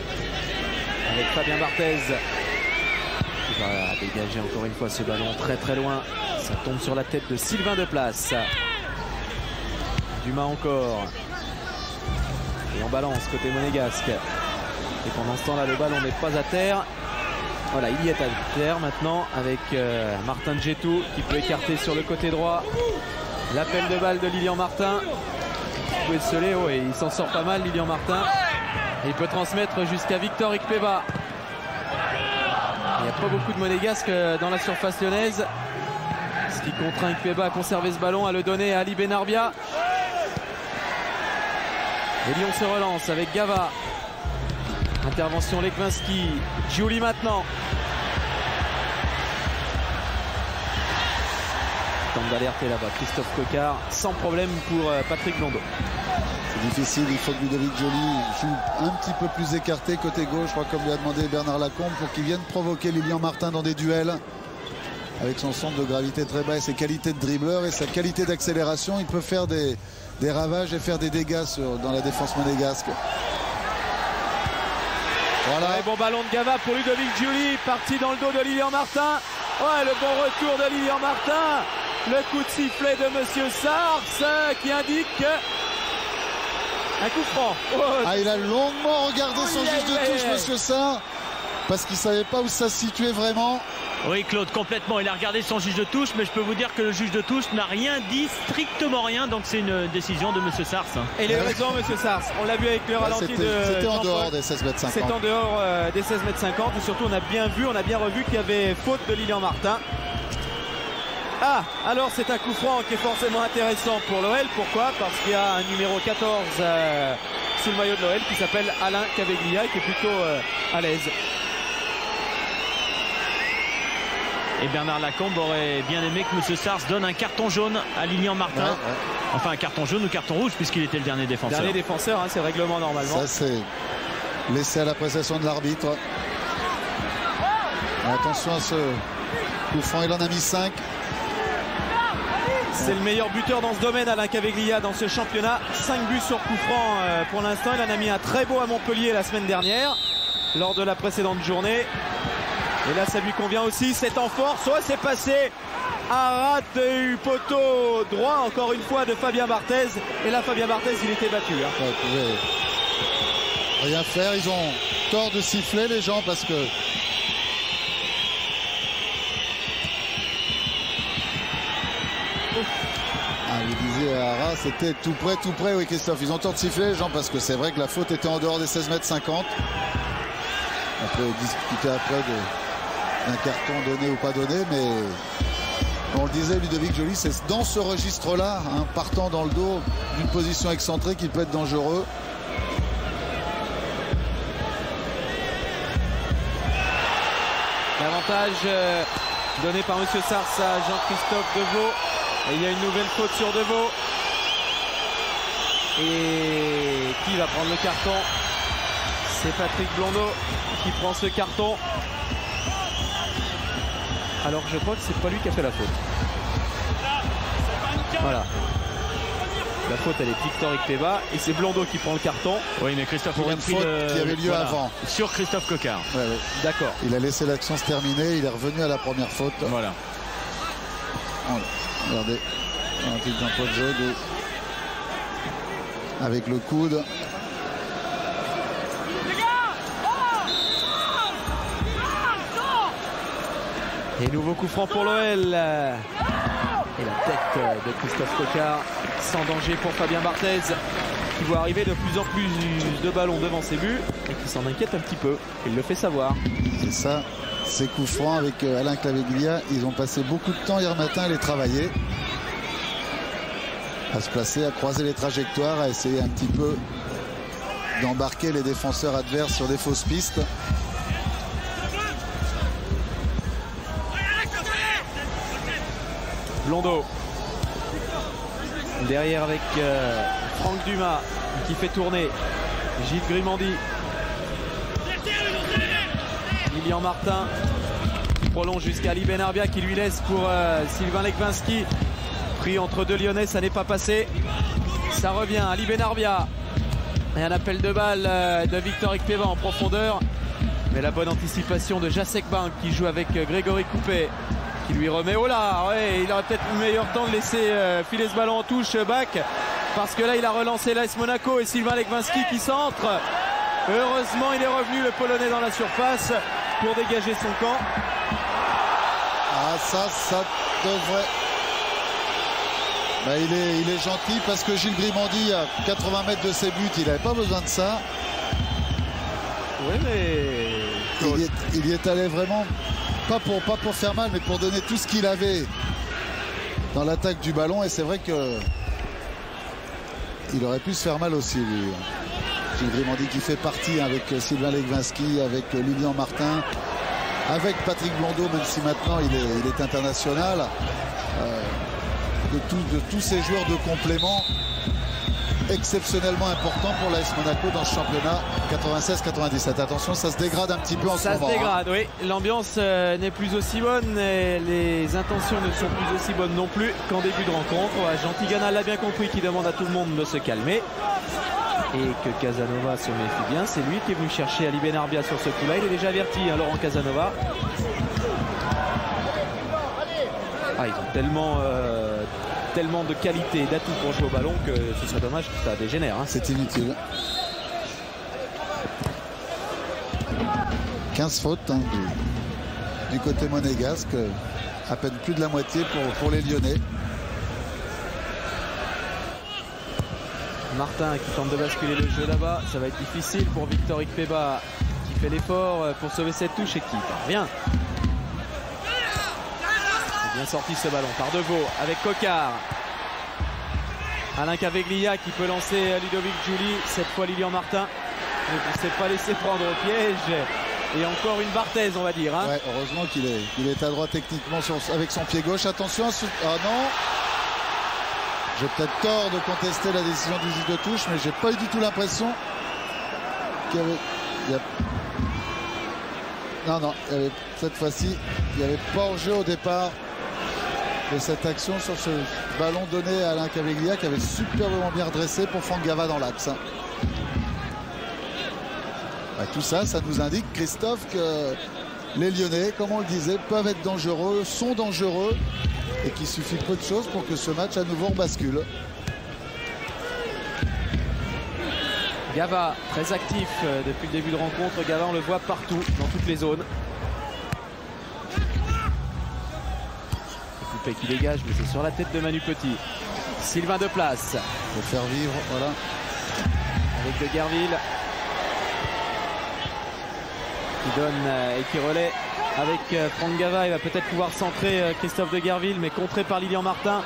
avec Fabien Barthez. qui va dégager encore une fois ce ballon très très loin. Ça tombe sur la tête de Sylvain Deplace. Dumas encore. Et on balance côté monégasque. Et pendant ce temps-là, le ballon n'est pas à terre. Voilà, il y est à terre maintenant avec Martin Djetou qui peut écarter sur le côté droit. L'appel de balle de Lilian Martin. Il peut esseler, oh, et il s'en sort pas mal, Lilian Martin. Et il peut transmettre jusqu'à Victor Ikpeba. Il n'y a pas beaucoup de monégasques dans la surface lyonnaise. Ce qui contraint Ikpeba à conserver ce ballon, à le donner à Ali Benarbia. Et Lyon se relance avec Gava. Intervention Lekvinski. Giuli maintenant. Tente d'alerter là-bas Christophe Coquard. Sans problème pour Patrick Blondeau. C'est difficile, il faut que Ludovic Joly joue un petit peu plus écarté côté gauche. Je crois comme lui a demandé Bernard Lacombe pour qu'il vienne provoquer Lilian Martin dans des duels. Avec son centre de gravité très bas et ses qualités de dribbleur et sa qualité d'accélération, il peut faire des ravages et faire des dégâts dans la défense monégasque. Voilà. Et bon ballon de Gava pour Ludovic Giuli, parti dans le dos de Lilian Martin. Ouais, le bon retour de Lilian Martin. Le coup de sifflet de Monsieur Sars qui indique un coup franc. Oh, ah, il a longuement regardé son juge de touche, Monsieur Sars, parce qu'il ne savait pas où ça se situait vraiment. Oui, Claude, complètement. Il a regardé son juge de touche, mais je peux vous dire que le juge de touche n'a rien dit, strictement rien. Donc c'est une décision de Monsieur Sars. Et il a raison, Monsieur Sars. On l'a vu avec le ralenti de. C'était en dehors des 16 mètres 50. C'est en dehors des 16 mètres 50. Et surtout, on a bien revu qu'il y avait faute de Lilian Martin. Ah, alors c'est un coup franc qui est forcément intéressant pour l'OL. Pourquoi? Parce qu'il y a un numéro 14 sous le maillot de l'OL qui s'appelle Alain Caveglia et qui est plutôt à l'aise. Et Bernard Lacombe aurait bien aimé que M. Sars donne un carton jaune à Lilian Martin. Ouais, ouais. Enfin, un carton jaune ou carton rouge, puisqu'il était le dernier défenseur. Dernier défenseur, hein, c'est le règlement normalement. Ça, c'est laissé à l'appréciation de l'arbitre. Attention à ce coup franc, il en a mis 5. C'est le meilleur buteur dans ce domaine, Alain Caveglia, dans ce championnat. 5 buts sur coup franc pour l'instant. Il en a mis un très beau à Montpellier la semaine dernière, lors de la précédente journée. Et là, ça lui convient aussi. C'est en force. Oh, c'est passé à ras du poteau droit, encore une fois, de Fabien Barthez. Et là, Fabien Barthez, il était battu. Hein. Ouais, ils pouvaient rien faire. Ils ont tort de siffler, les gens, parce que... Ah, il disait à Arras, c'était tout près, oui, Christophe. Ils ont tort de siffler, les gens, parce que c'est vrai que la faute était en dehors des 16 mètres 50. On peut discuter après d'un carton donné ou pas donné, mais on le disait, Ludovic Joly, c'est dans ce registre-là, hein, partant dans le dos d'une position excentrée, qui peut être dangereux. L'avantage donné par M. Sars à Jean-Christophe Deveau. Et il y a une nouvelle faute sur Deveau. Et qui va prendre le carton? C'est Patrick Blondeau qui prend ce carton. Alors je crois que c'est pas lui qui a fait la faute. Voilà. La faute, elle est Victor Ikpeba et c'est Blondeau qui prend le carton. Oui, mais Christophe aurait pris qui avait lieu avant. Sur Christophe Coquard. Ouais, ouais. D'accord. Il a laissé l'action se terminer, il est revenu à la première faute. Voilà. Regardez, un petit Jean-Paul Jogues avec le coude. Et nouveau coup franc pour l'OL. Et la tête de Christophe Coquard, sans danger pour Fabien Barthez, qui voit arriver de plus en plus de ballons devant ses buts et qui s'en inquiète un petit peu. Il le fait savoir. C'est ça, ces coups francs avec Alain Caveglia, ils ont passé beaucoup de temps hier matin à les travailler, à se placer, à croiser les trajectoires, à essayer un petit peu d'embarquer les défenseurs adverses sur des fausses pistes. Blondeau derrière avec Franck Dumas qui fait tourner Gilles Grimandi. Lilian Martin qui prolonge jusqu'à Ali Benarbia qui lui laisse pour Sylvain Lekvinski. Pris entre deux Lyonnais, ça n'est pas passé. Ça revient Ali Benarbia. Et un appel de balle de Victor Ikpeba en profondeur. Mais la bonne anticipation de Jacek Bank qui joue avec Grégory Coupet, qui lui remet. Oh là, ouais, il aurait peut-être le meilleur temps de laisser filer ce ballon en touche, Bach, parce que là il a relancé l'AS Monaco et Sylvain Legwinski qui centre. Heureusement il est revenu, le Polonais, dans la surface pour dégager son camp. Ah, ça devrait... Ben, il est gentil parce que Gilles Grimandi, à 80 mètres de ses buts, il n'avait pas besoin de ça. Oui, mais il y est allé vraiment, pas pour faire mal, mais pour donner tout ce qu'il avait dans l'attaque du ballon. Et c'est vrai que il aurait pu se faire mal aussi, lui. Gilles Grimandi, qui fait partie avec Sylvain Legwinski, avec Lilian Martin, avec Patrick Blondeau, même si maintenant il est international. De tous ces joueurs de complément exceptionnellement importants pour l'AS Monaco dans ce championnat 96-97. Attention, ça se dégrade un petit peu en ce moment. Ça se dégrade, oui. L'ambiance n'est plus aussi bonne et les intentions ne sont plus aussi bonnes non plus qu'en début de rencontre. Jean Tigana l'a bien compris, qui demande à tout le monde de se calmer et que Casanova se méfie bien. C'est lui qui est venu chercher Ali Benarbia sur ce coup-là. Il est déjà averti, hein, Laurent Casanova. Ah, ils ont tellement de qualité et d'atouts pour jouer au ballon que ce serait dommage que ça dégénère. Hein. C'est inutile. 15 fautes, hein, du côté monégasque. À peine plus de la moitié pour les Lyonnais. Martin qui tente de basculer le jeu là-bas. Ça va être difficile pour Victor Ikpeba, qui fait l'effort pour sauver cette touche et qui parvient. Bien sorti ce ballon par Deveau avec Coquard. Alain Caveglia qui peut lancer Ludovic Giuli. Cette fois Lilian Martin ne s'est pas laissé prendre au piège. Et encore une Barthez, on va dire. Hein. Ouais, heureusement qu'il est à droite techniquement avec son pied gauche. Attention, ah non. J'ai peut-être tort de contester la décision du juge de touche, mais j'ai pas eu du tout l'impression qu'il y avait... Non, cette fois-ci, il n'y avait pas hors-jeu au départ de cette action sur ce ballon donné à Alain Caveglia, qui avait superbement bien redressé pour Franck Gava dans l'axe. Tout ça, ça nous indique, Christophe, que les Lyonnais, comme on le disait, peuvent être dangereux, sont dangereux, et qu'il suffit peu de choses pour que ce match à nouveau bascule. Gava, très actif depuis le début de rencontre. Gava, on le voit partout, dans toutes les zones. Coupé qui dégage, mais c'est sur la tête de Manu Petit. Sylvain Deplace. Pour faire vivre, voilà. Avec De Guerville. Qui donne et qui relaie avec Franck Gava. Il va peut-être pouvoir centrer Christophe De Guerville, mais contré par Lilian Martin.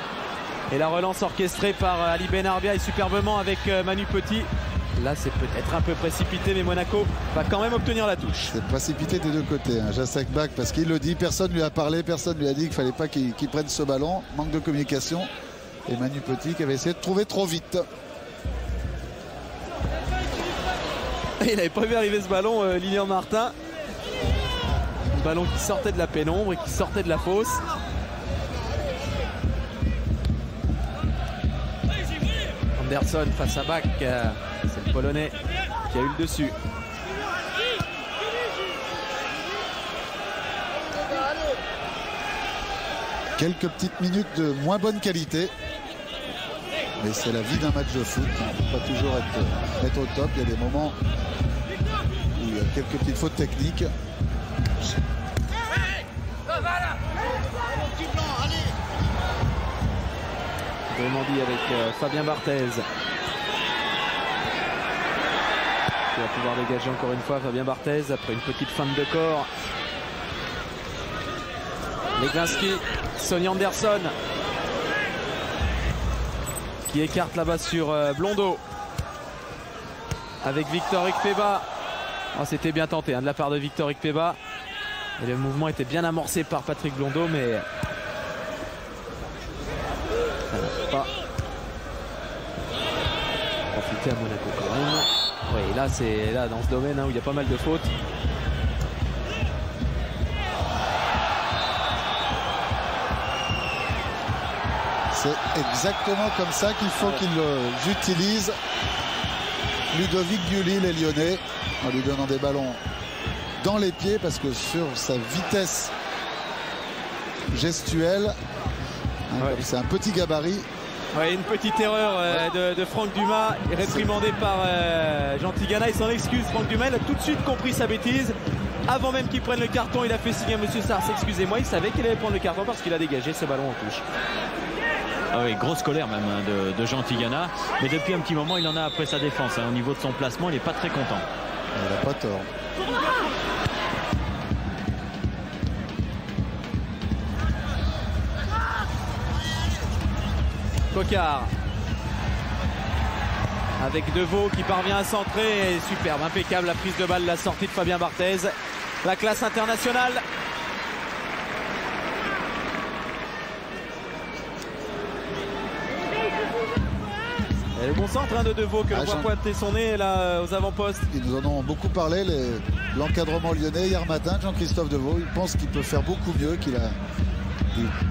Et la relance orchestrée par Ali Benarbia et superbement avec Manu Petit. Là, c'est peut-être un peu précipité, mais Monaco va quand même obtenir la touche. C'est précipité des deux côtés. Hein. Jacek Bach, parce qu'il le dit, personne ne lui a parlé, personne ne lui a dit qu'il ne fallait pas qu'il prenne ce ballon. Manque de communication. Et Manu Petit qui avait essayé de trouver trop vite. Il n'avait pas vu arriver ce ballon, Lilian Martin. Un ballon qui sortait de la pénombre et qui sortait de la fosse. Anderson face à Bach. C'est le Polonais qui a eu le dessus. Quelques petites minutes de moins bonne qualité. Mais c'est la vie d'un match de foot. On ne peut pas toujours être au top. Il y a des moments où il y a quelques petites fautes techniques. Grimandi avec Fabien Barthez. Qui va pouvoir dégager encore une fois Fabien Barthez après une petite feinte de corps. Legwinski, Sonny Anderson qui écarte là-bas sur Blondeau avec Victor Ikpeba. Oh, c'était bien tenté hein, de la part de Victor Ikpeba. Et le mouvement était bien amorcé par Patrick Blondeau, mais ça n'a pas profité à Monaco quand même. Oui, là c'est là dans ce domaine hein, où il y a pas mal de fautes. C'est exactement comme ça qu'il faut qu'ils utilisent Ludovic Giuli, les Lyonnais, en lui donnant des ballons dans les pieds parce que sur sa vitesse gestuelle, c'est un petit gabarit. Ouais, une petite erreur de Franck Dumas, réprimandé par Jean Tigana. Il s'en excuse, Franck Dumas. Il a tout de suite compris sa bêtise. Avant même qu'il prenne le carton, il a fait signe à Monsieur Sars. Excusez-moi, il savait qu'il allait prendre le carton parce qu'il a dégagé ce ballon en touche. Ah oui, grosse colère même de Jean Tigana. Mais depuis un petit moment, il en a après sa défense. Au niveau de son placement, il n'est pas très content. Il n'a pas tort. Coquard avec Deveau qui parvient à centrer. Et superbe, impeccable la prise de balle, la sortie de Fabien Barthez. La classe internationale. Et le bon centre de Deveau que l'on voit pointer son nez là aux avant-postes. Ils nous en ont beaucoup parlé, l'encadrement lyonnais hier matin. Jean-Christophe Deveau, il pense qu'il peut faire beaucoup mieux, qu'il a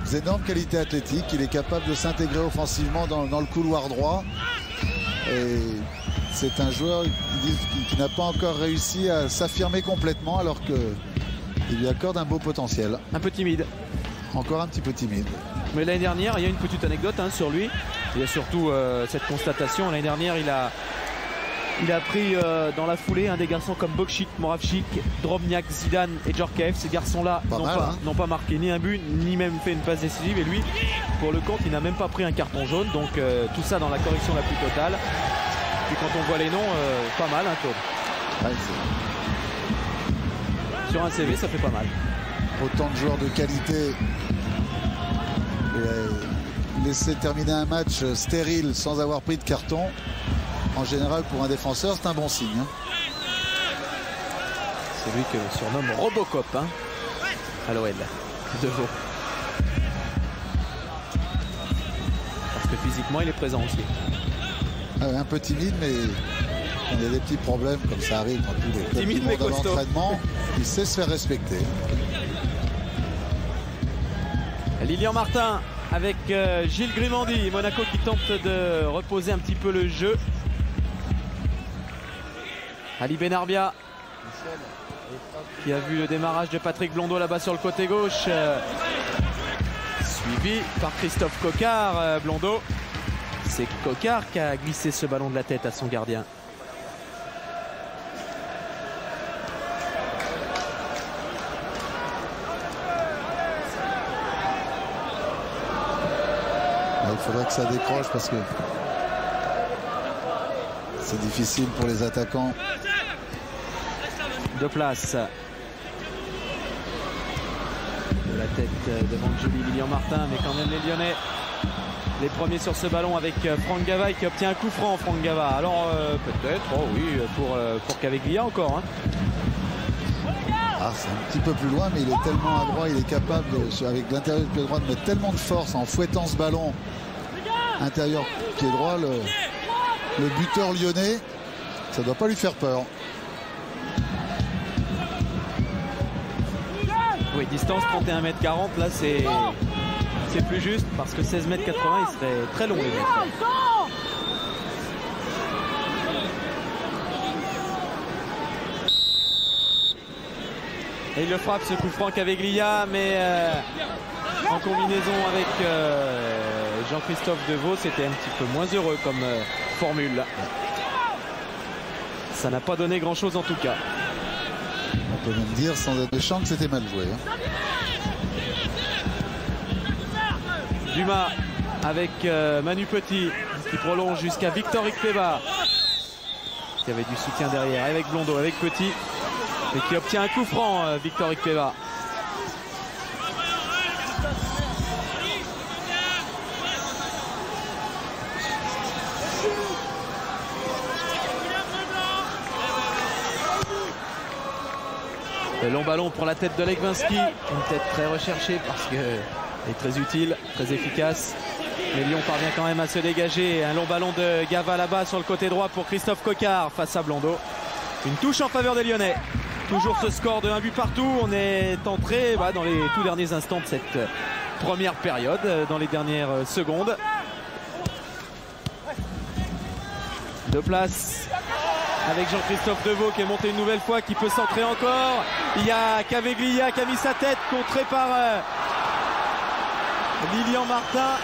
des énormes qualités athlétiques, qu'il est capable de s'intégrer offensivement dans le couloir droit. Et c'est un joueur qui n'a pas encore réussi à s'affirmer complètement alors qu'il lui accorde un beau potentiel. Un peu timide. Encore un petit peu timide. Mais l'année dernière, il y a une petite anecdote sur lui. Il y a surtout cette constatation. L'année dernière, il a pris dans la foulée un des garçons comme Bokchik, Moravchik, Drobniak, Zidane et Djorkaeff. Ces garçons-là n'ont pas marqué ni un but, ni même fait une passe décisive. Et lui, pour le compte, il n'a même pas pris un carton jaune. Donc tout ça dans la correction la plus totale. Puis quand on voit les noms, pas mal, Claude. Ouais, sur un CV, ça fait pas mal. Autant de joueurs de qualité. Laisser terminer un match stérile sans avoir pris de carton, en général pour un défenseur, c'est un bon signe. C'est lui que l'on surnomme Robocop à l'OL. Deveau. Parce que physiquement, il est présent aussi. Un peu timide, mais il y a des petits problèmes comme ça arrive dans tout le monde à l'entraînement. Il sait se faire respecter. Lilian Martin avec Gilles Grimandi. Monaco qui tente de reposer un petit peu le jeu. Ali Benarbia qui a vu le démarrage de Patrick Blondeau là-bas sur le côté gauche. Suivi par Christophe Coquard. Blondeau. C'est Coquard qui a glissé ce ballon de la tête à son gardien. Il faudrait que ça décroche parce que c'est difficile pour les attaquants. De place. De la tête devant Julie Lilian Martin, mais quand même les Lyonnais. Les premiers sur ce ballon avec Franck Gavaille qui obtient un coup franc. Franck Gava. Alors peut-être, oui, pour Caveglia encore. C'est un petit peu plus loin, mais il est tellement adroit, il est capable, avec l'intérieur du pied droit, de mettre tellement de force en fouettant ce ballon intérieur pied droit. Le buteur lyonnais, ça ne doit pas lui faire peur. Oui, distance 31 m 40, là c'est plus juste parce que 16 m 80, il serait très long les mecs. Et il le frappe ce coup franc Caveglia, mais en combinaison avec Jean-Christophe Deveau, c'était un petit peu moins heureux comme formule. Ça n'a pas donné grand chose en tout cas. On peut même dire sans être méchant que c'était mal joué. Dumas avec Manu Petit qui prolonge jusqu'à Victor Ikpeba qui avait du soutien derrière avec Blondeau, avec Petit et qui obtient un coup franc. Victor Ikpeba. Le long ballon pour la tête de Legwinski, une tête très recherchée parce qu'elle est très utile, très efficace. Mais Lyon parvient quand même à se dégager. Un long ballon de Gava là-bas sur le côté droit pour Christophe Coquard face à Blondeau. Une touche en faveur des Lyonnais. Toujours ce score de 1 but partout. On est entré dans les tout derniers instants de cette première période, dans les dernières secondes. De place avec Jean-Christophe Deveau qui est monté une nouvelle fois, qui peut centrer encore. Il y a Caveglia qui a mis sa tête, contré par Lilian Martin.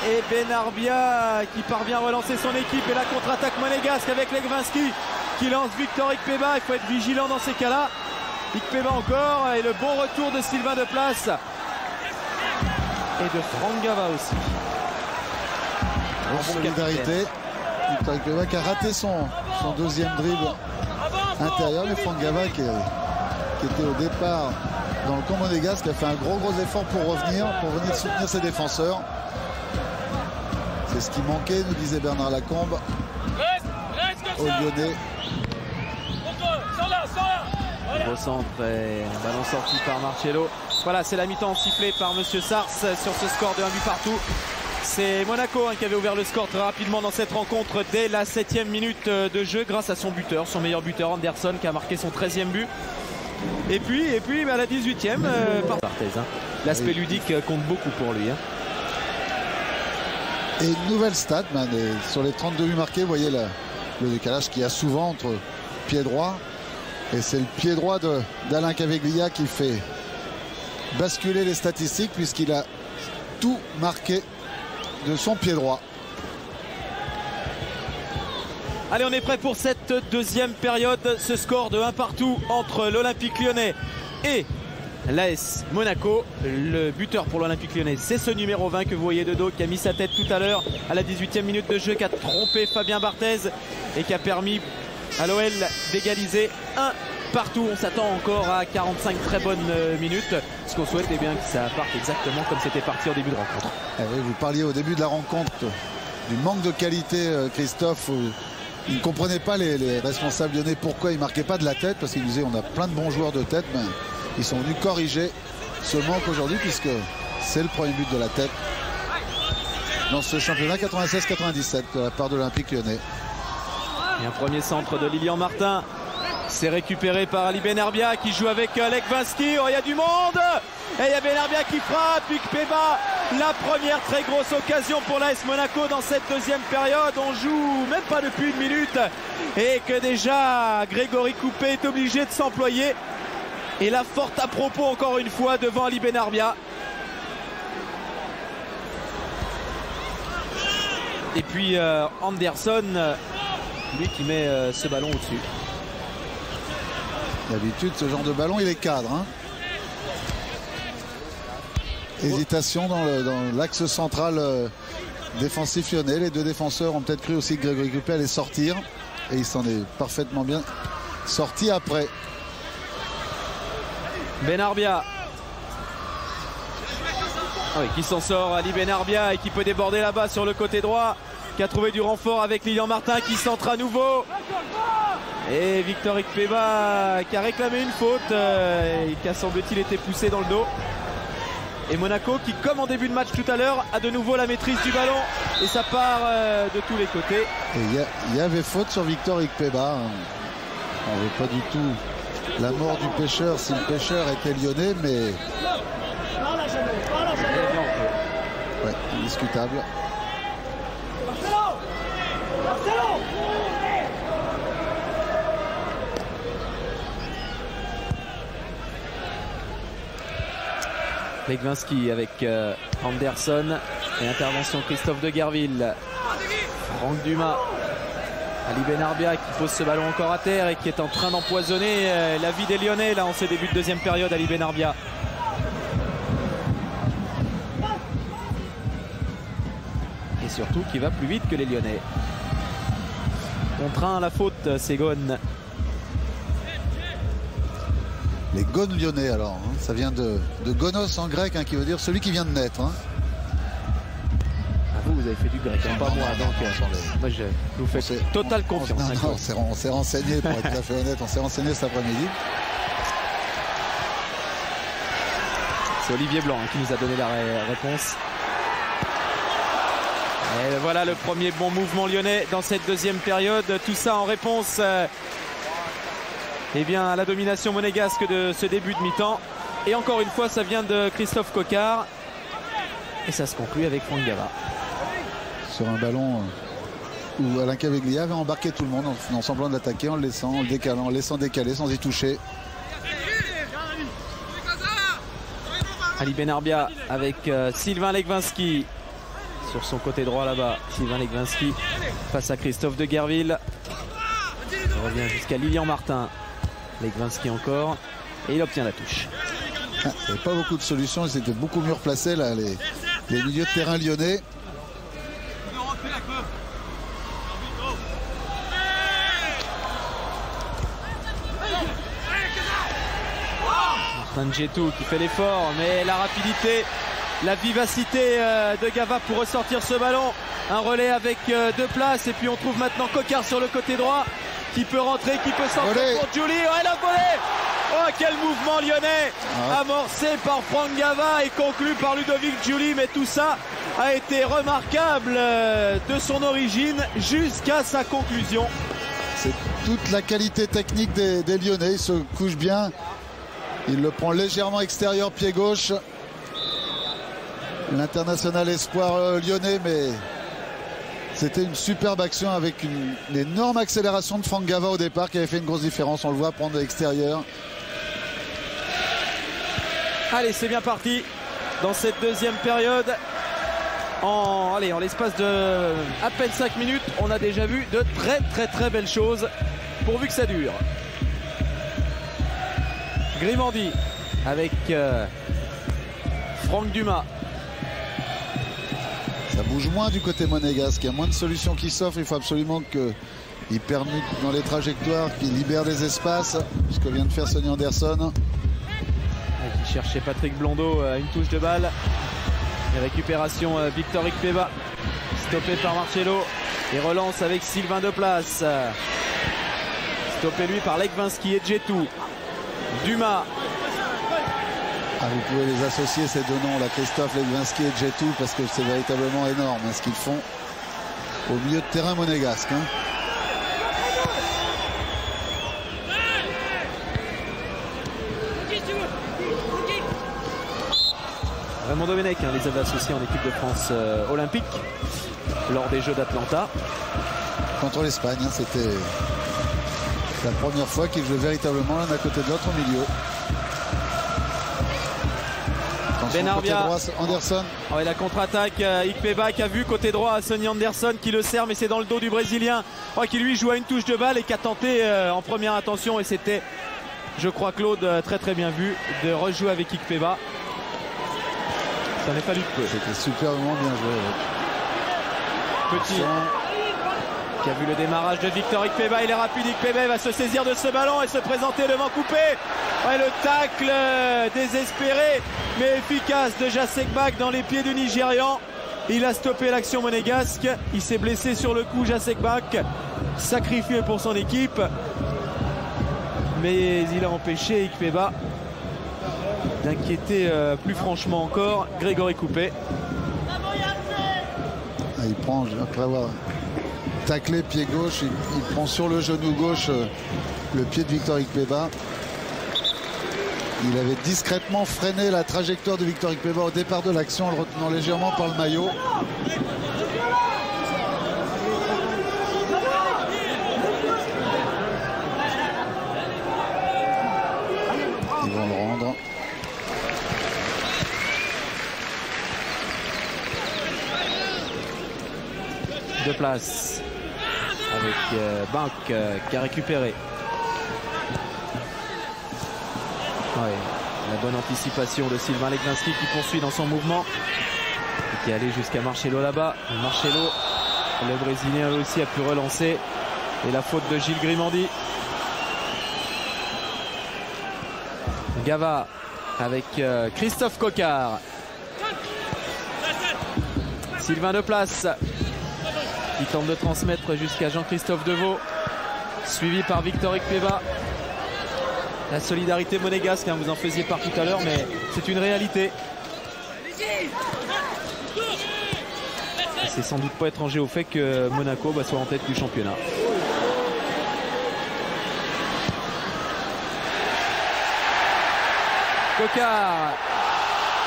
Et Benarbia qui parvient à relancer son équipe. Et la contre-attaque monégasque avec Legwinski qui lance Victor Ikpeba. Il faut être vigilant dans ces cas-là. Ikpeba encore. Et le bon retour de Sylvain Deplace. Et de Franck Gava aussi. En solidarité. Victor Ikpeba qui a raté son deuxième dribble intérieur. Mais Franck Gava qui était au départ dans le camp monégasque, qui a fait un gros effort pour venir soutenir ses défenseurs. C'est ce qui manquait, nous disait Bernard Lacombe aux Lyonnais. Au centre et un ballon sorti par Marcello. Voilà, c'est la mi-temps sifflée par Monsieur Sars sur ce score de 1 but partout. C'est Monaco qui avait ouvert le score très rapidement dans cette rencontre dès la 7e minute de jeu grâce à son buteur, son meilleur buteur Anderson qui a marqué son 13e but. Et puis à la 18e, par Barthez. L'aspect ludique compte beaucoup pour lui. Et une nouvelle stat, sur les 32 buts marqués, vous voyez le décalage qu'il y a souvent entre pied droit. Et c'est le pied droit d'Alain Caveglia qui fait basculer les statistiques puisqu'il a tout marqué de son pied droit. Allez, on est prêt pour cette deuxième période. Ce score de 1 partout entre l'Olympique Lyonnais et l'AS Monaco. Le buteur pour l'Olympique Lyonnais, c'est ce numéro 20 que vous voyez de dos, qui a mis sa tête tout à l'heure à la 18e minute de jeu, qui a trompé Fabien Barthez et qui a permis à l'OL d'égaliser 1 partout. On s'attend encore à 45 très bonnes minutes. Ce qu'on souhaite, est bien que ça parte exactement comme c'était parti au début de rencontre. Oui, vous parliez au début de la rencontre du manque de qualité, Christophe. Il ne comprenait pas les responsables lyonnais pourquoi ils ne marquaient pas de la tête, parce qu'ils disaient on a plein de bons joueurs de tête, mais ils sont venus corriger ce manque aujourd'hui puisque c'est le premier but de la tête dans ce championnat 96-97 de la part de l'Olympique Lyonnais. Et un premier centre de Lilian Martin. C'est récupéré par Ali Benarbia qui joue avec Legwinski. Oh, il y a du monde. Et il y a Benarbia qui frappe. Ikpeba, la première très grosse occasion pour l'AS Monaco dans cette deuxième période. On joue même pas depuis une minute. Et que déjà Grégory Coupé est obligé de s'employer. Et la forte à propos encore une fois devant Ali Benarbia. Et puis Anderson, lui qui met ce ballon au-dessus. D'habitude, ce genre de ballon, il est cadre. Hésitation dans l'axe central défensif lyonnais. Les deux défenseurs ont peut-être cru aussi que Grégory Coupé allait sortir. Et il s'en est parfaitement bien sorti après. Benarbia. Oui, qui s'en sort, Ali Benarbia, et qui peut déborder là-bas sur le côté droit. Qui a trouvé du renfort avec Lilian Martin qui centre à nouveau. Et Victor Ikpeba qui a réclamé une faute et qui a semble-t-il été poussé dans le dos. Et Monaco qui, comme en début de match tout à l'heure, a de nouveau la maîtrise du ballon. Et ça part de tous les côtés. Et il y avait faute sur Victor Ikpeba. On ne veut pas du tout la mort du pêcheur si le pêcheur était lyonnais, mais... Ouais, indiscutable. Legwinski avec Anderson et intervention Christophe de Guerville. Franck Dumas. Ali Benarbia qui pose ce ballon encore à terre et qui est en train d'empoisonner la vie des Lyonnais là en ce début de deuxième période. Ali Benarbia. Et surtout qui va plus vite que les Lyonnais. Contraint à la faute, c'est Ghosn. Les Ghosn lyonnais alors, ça vient de Gonos en grec, qui veut dire celui qui vient de naître. Vous avez fait du grec, pas moi, donc moi je vous fais totale confiance. On s'est renseigné, pour être tout à fait honnête, on s'est renseigné cet après-midi. C'est Olivier Blanc qui nous a donné la réponse. Et voilà le premier bon mouvement lyonnais dans cette deuxième période. Tout ça en réponse à la domination monégasque de ce début de mi-temps. Et encore une fois, ça vient de Christophe Coquard. Et ça se conclut avec Franck Gava. Sur un ballon où Alain Caveglia avait embarqué tout le monde en faisant semblant d'attaquer, en le laissant, en le décalant, en le laissant décaler sans y toucher. Ali Benarbia avec Sylvain Legwinski sur son côté droit là-bas. Sylvain Legwinski face à Christophe de Guerville. Il revient jusqu'à Lilian Martin. Legwinski encore. Et il obtient la touche. Il n'y avait pas beaucoup de solutions. Ils étaient beaucoup mieux replacés là, les milieux de terrain lyonnais. Martin Djetou qui fait l'effort, mais la rapidité, la vivacité de Gava pour ressortir ce ballon. Un relais avec deux places et puis on trouve maintenant Coquard sur le côté droit qui peut rentrer, qui peut sortir pour Giuli. Ouais, la volée! Oh, quel mouvement lyonnais amorcé par Franck Gava et conclu par Ludovic Giuli, mais tout ça a été remarquable de son origine jusqu'à sa conclusion. C'est toute la qualité technique des Lyonnais. Il se couche bien. Il le prend légèrement extérieur, pied gauche. L'international espoir lyonnais, mais c'était une superbe action avec une énorme accélération de Franck Gava au départ qui avait fait une grosse différence. On le voit prendre de l'extérieur. Allez, c'est bien parti dans cette deuxième période. En l'espace de à peine 5 minutes, on a déjà vu de très belles choses, pourvu que ça dure. Grimandi avec Franck Dumas. Ça bouge moins du côté monégasque. Il y a moins de solutions qui s'offrent. Il faut absolument qu'il permute dans les trajectoires, qu'il libère des espaces. Ce que vient de faire Sonny Anderson. Qui cherchait Patrick Blondeau à une touche de balle. Et récupération Victor Ikpeba. Stoppé par Marcello. Et relance avec Sylvain Deplace. Stoppé lui par Legwinski et Djetou. Dumas. Vous pouvez les associer ces deux noms là, Christophe Legwinski et Djetou, parce que c'est véritablement énorme ce qu'ils font au milieu de terrain monégasque. Raymond Domenech les avait associés en équipe de France olympique lors des Jeux d'Atlanta. Contre l'Espagne, c'était la première fois qu'ils jouaient véritablement l'un à côté de l'autre au milieu. Benarbia, côté droit, Anderson. Ouais, la contre-attaque, Ikpeba qui a vu côté droit Sonny Anderson qui le sert, mais c'est dans le dos du Brésilien qui lui joue à une touche de balle et qui a tenté en première intention, et c'était, je crois, Claude, très bien vu de rejouer avec Ikpeba. Ça n'est pas du tout. C'était superbement bien joué. Petit qui a vu le démarrage de Victor Ikpeba. Il est rapide, Ikpeba va se saisir de ce ballon et se présenter devant Coupé. Ouais, le tacle désespéré mais efficace de Jacek Bak dans les pieds du Nigérian. Il a stoppé l'action monégasque. Il s'est blessé sur le coup, Jacek Bak, sacrifié pour son équipe, mais il a empêché Ikpeba d'inquiéter plus franchement encore Grégory Coupé. Il prend, après avoir taclé pied gauche, il prend sur le genou gauche le pied de Victor Ikpeba. Il avait discrètement freiné la trajectoire de Victor Ikpeba au départ de l'action en le retenant légèrement par le maillot. Ils vont le rendre. De place avec Bank qui a récupéré. Ouais, la bonne anticipation de Sylvain Legwinski qui poursuit dans son mouvement et qui est allé jusqu'à Marcello là-bas. Marcello, le Brésilien aussi a pu relancer, et la faute de Gilles Grimandi. Gava avec Christophe Coquard. Sylvain Deplace qui tente de transmettre jusqu'à Jean-Christophe Deveau, suivi par Victor Ikpeba. La solidarité monégasque, vous en faisiez part tout à l'heure, mais c'est une réalité. C'est sans doute pas étranger au fait que Monaco soit en tête du championnat. Coquard,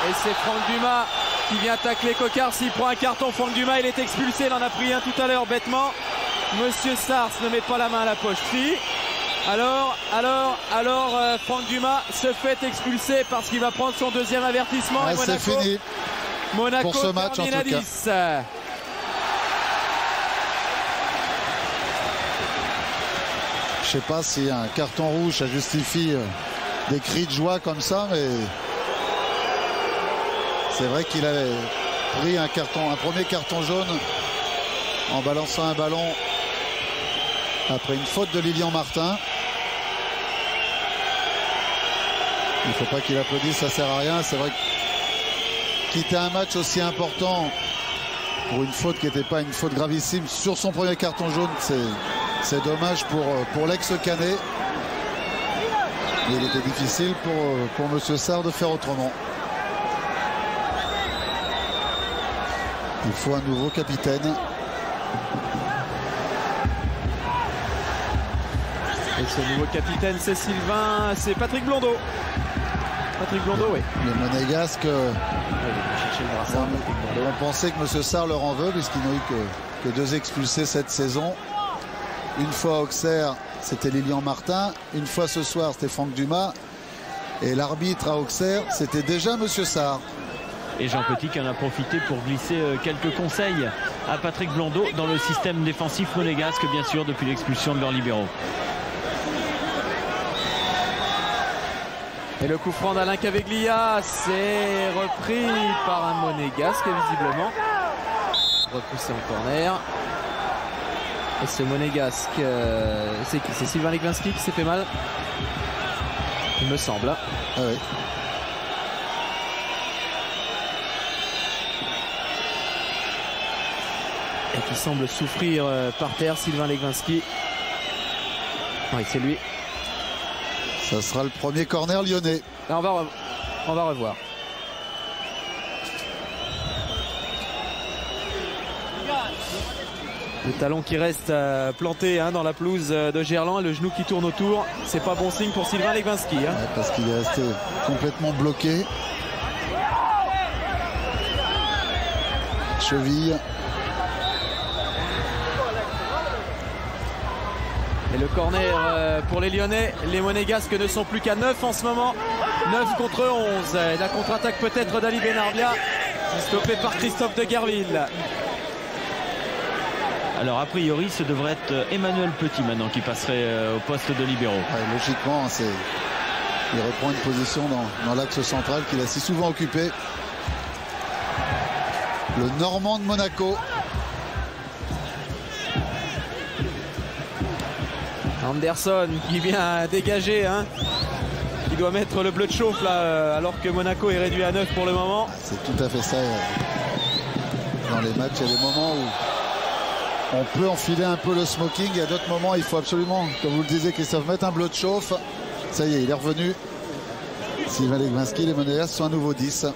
et c'est Franck Dumas qui vient tacler Coquard. S'il prend un carton, Franck Dumas, il est expulsé. Il en a pris un tout à l'heure bêtement. Monsieur Sars ne met pas la main à la poche. Si. Alors, Franck Dumas se fait expulser parce qu'il va prendre son deuxième avertissement. Ah, c'est fini. Monaco pour ce match en tout cas. 10. Je sais pas si un carton rouge ça justifie des cris de joie comme ça, mais c'est vrai qu'il avait pris un premier carton jaune en balançant un ballon après une faute de Lilian Martin. Il ne faut pas qu'il applaudisse, ça sert à rien. C'est vrai que quitter un match aussi important pour une faute qui n'était pas une faute gravissime sur son premier carton jaune, c'est dommage pour l'ex-Canet. Il était difficile pour M. Sarr de faire autrement. Il faut un nouveau capitaine. Et ce nouveau capitaine, c'est Patrick Blondeau. Patrick Blondeau, oui. Les Monégasques, on pensait que M. Sarr leur en veut, puisqu'ils n'ont eu que 2 expulsés cette saison. Une fois à Auxerre, c'était Lilian Martin. Une fois ce soir, c'était Franck Dumas. Et l'arbitre à Auxerre, c'était déjà M. Sarr. Et Jean Petit qui en a profité pour glisser quelques conseils à Patrick Blondeau dans le système défensif monégasque, bien sûr, depuis l'expulsion de leurs libéraux. Et le coup franc d'Alain Caveglia, c'est repris par un Monégasque, visiblement. Repoussé en corner. Et ce Monégasque, c'est qui? C'est Sylvain Legwinski qui s'est fait mal, il me semble. Ah oui. Et qui semble souffrir par terre, Sylvain Legwinski. Oui, c'est lui. Ça sera le premier corner lyonnais. On va revoir. Le talon qui reste planté dans la pelouse de Gerland, le genou qui tourne autour. C'est pas bon signe pour Sylvain Legwinski. Ouais, parce qu'il est resté complètement bloqué. Cheville. Et le corner pour les Lyonnais. Les Monégasques ne sont plus qu'à 9 en ce moment. 9 contre 11. Et la contre-attaque peut-être d'Ali Benarbia, stoppée par Christophe de Guerville. Alors a priori ce devrait être Emmanuel Petit maintenant qui passerait au poste de libéraux. Ouais, logiquement, il reprend une position dans l'axe central qu'il a si souvent occupé. Le Normand de Monaco. Anderson qui vient dégager, qui doit mettre le bleu de chauffe là, alors que Monaco est réduit à 9 pour le moment. C'est tout à fait ça. Dans les matchs, il y a des moments où on peut enfiler un peu le smoking. Il y a d'autres moments, il faut absolument, comme vous le disiez Christophe, mettre un bleu de chauffe. Ça y est, il est revenu. Sylvain Legwinski, les Monégasques sont à nouveau 10.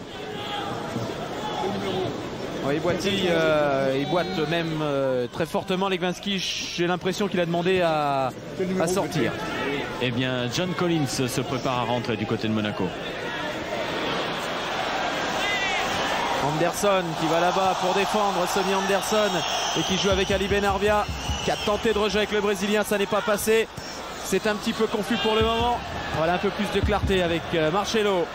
Oui, il boite même très fortement Legwinski. J'ai l'impression qu'il a demandé à sortir. Eh bien, John Collins se prépare à rentrer du côté de Monaco. Anderson qui va là-bas pour défendre, Sonny Anderson, et qui joue avec Ali Benarbia, qui a tenté de rejouer avec le Brésilien, ça n'est pas passé. C'est un petit peu confus pour le moment. Voilà un peu plus de clarté avec Marcelo.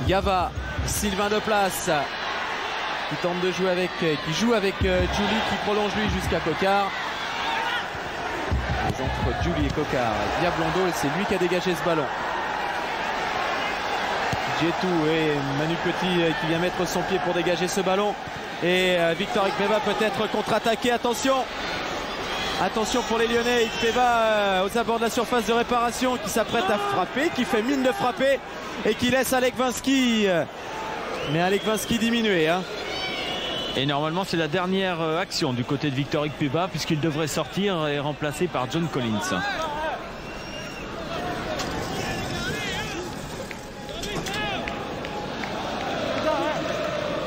Gava, Sylvain Deplace qui tente de jouer avec, qui joue avec Julie, qui prolonge lui jusqu'à Coquard. Entre Julie et Coquard, Blondeau, et c'est lui qui a dégagé ce ballon. Djetou et Manu Petit qui vient mettre son pied pour dégager ce ballon. Et Victor Ikpeba peut-être contre-attaqué. Attention pour les Lyonnais. Ikpeba aux abords de la surface de réparation, qui s'apprête à frapper, qui fait mine de frapper et qui laisse Legwinski. Mais Legwinski diminué. Et normalement c'est la dernière action du côté de Victor Ikpeba, puisqu'il devrait sortir et remplacé par John Collins.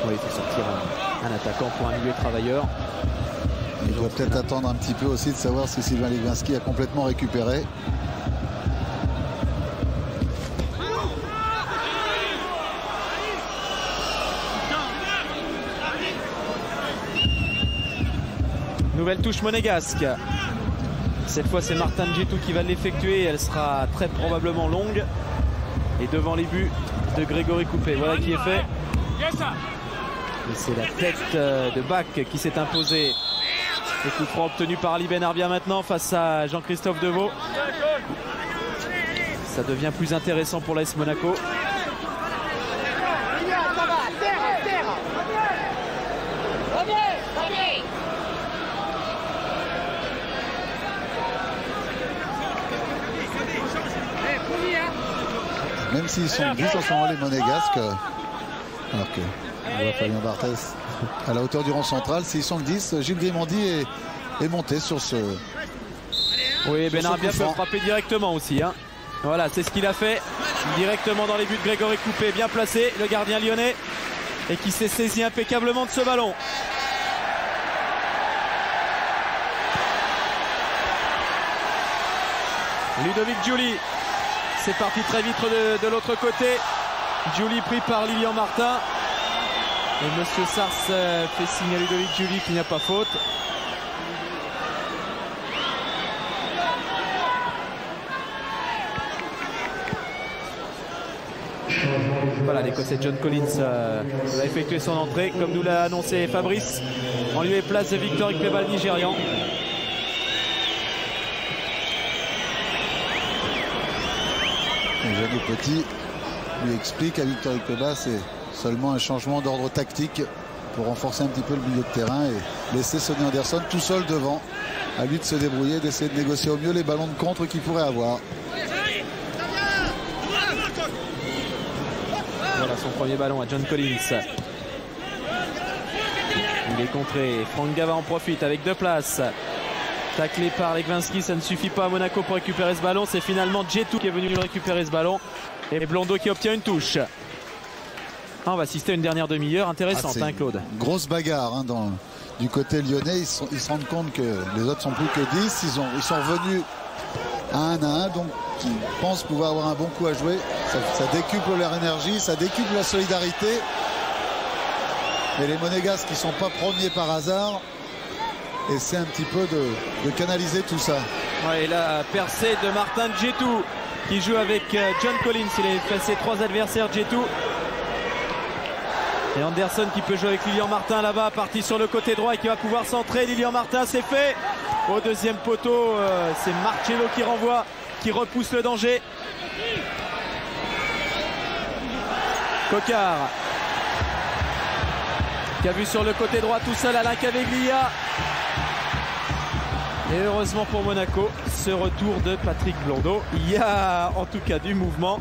Oui, il faut sortir un attaquant pour un milieu travailleur. Il doit peut-être attendre un petit peu aussi de savoir si Sylvain Legwinski a complètement récupéré. Nouvelle touche monégasque. Cette fois, c'est Martin Djetou qui va l'effectuer. Elle sera très probablement longue. Et devant les buts de Grégory Coupé. Voilà qui est fait. Et c'est la tête de Bach qui s'est imposée. Le coup franc obtenu par Ali Benarbia maintenant face à Jean-Christophe Deveau. Ça devient plus intéressant pour l'AS Monaco. Même s'ils sont 10 en ce moment les monégasques, alors que on voit Fabien Barthès à la hauteur du rond central, s'ils sont 10, Gilles Grimandi est monté sur ce. Oui, Benarbia peut frapper directement aussi. Hein. Voilà, c'est ce qu'il a fait directement dans les buts de Grégory Coupé, bien placé, le gardien lyonnais, et qui s'est saisi impeccablement de ce ballon. Ludovic Giuli. C'est parti très vite de l'autre côté. Giuli pris par Lilian Martin. Et Monsieur Sars fait signe à Ludovic Giuli qu'il n'y a pas faute. Voilà, l'Écossais John Collins va effectuer son entrée, comme nous l'a annoncé Fabrice, en lieu et place de Victor Ikpeba, le Nigérian. Le petit lui explique à Victor Ikpeba, c'est seulement un changement d'ordre tactique pour renforcer un petit peu le milieu de terrain et laisser Sonny Anderson tout seul devant. À lui de se débrouiller, d'essayer de négocier au mieux les ballons de contre qu'il pourrait avoir. Voilà son premier ballon à John Collins. Il est contré. Franck Gava en profite avec deux places. Taclé par Legwinski, ça ne suffit pas à Monaco pour récupérer ce ballon. C'est finalement Djetou qui est venu récupérer ce ballon. Et Blondeau qui obtient une touche. On va assister à une dernière demi-heure intéressante, hein, Claude. Grosse bagarre hein, du côté lyonnais. Ils se rendent compte que les autres sont plus que 10. Ils sont revenus à 1-1. Donc ils pensent pouvoir avoir un bon coup à jouer. Ça décuple leur énergie, ça décuple la solidarité. Et les Monégasques qui ne sont pas premiers par hasard. Et c'est un petit peu de canaliser tout ça. Ouais, et la percée de Martin Djetou qui joue avec John Collins. Il a passé trois adversaires, Djetou. Et Anderson qui peut jouer avec Lilian Martin là-bas, parti sur le côté droit et qui va pouvoir centrer. Lilian Martin, c'est fait. Au deuxième poteau, c'est Marcello qui renvoie, qui repousse le danger. Coquard qui a vu sur le côté droit tout seul Alain Caveglia. Et heureusement pour Monaco, ce retour de Patrick Blondeau. Il y a en tout cas du mouvement.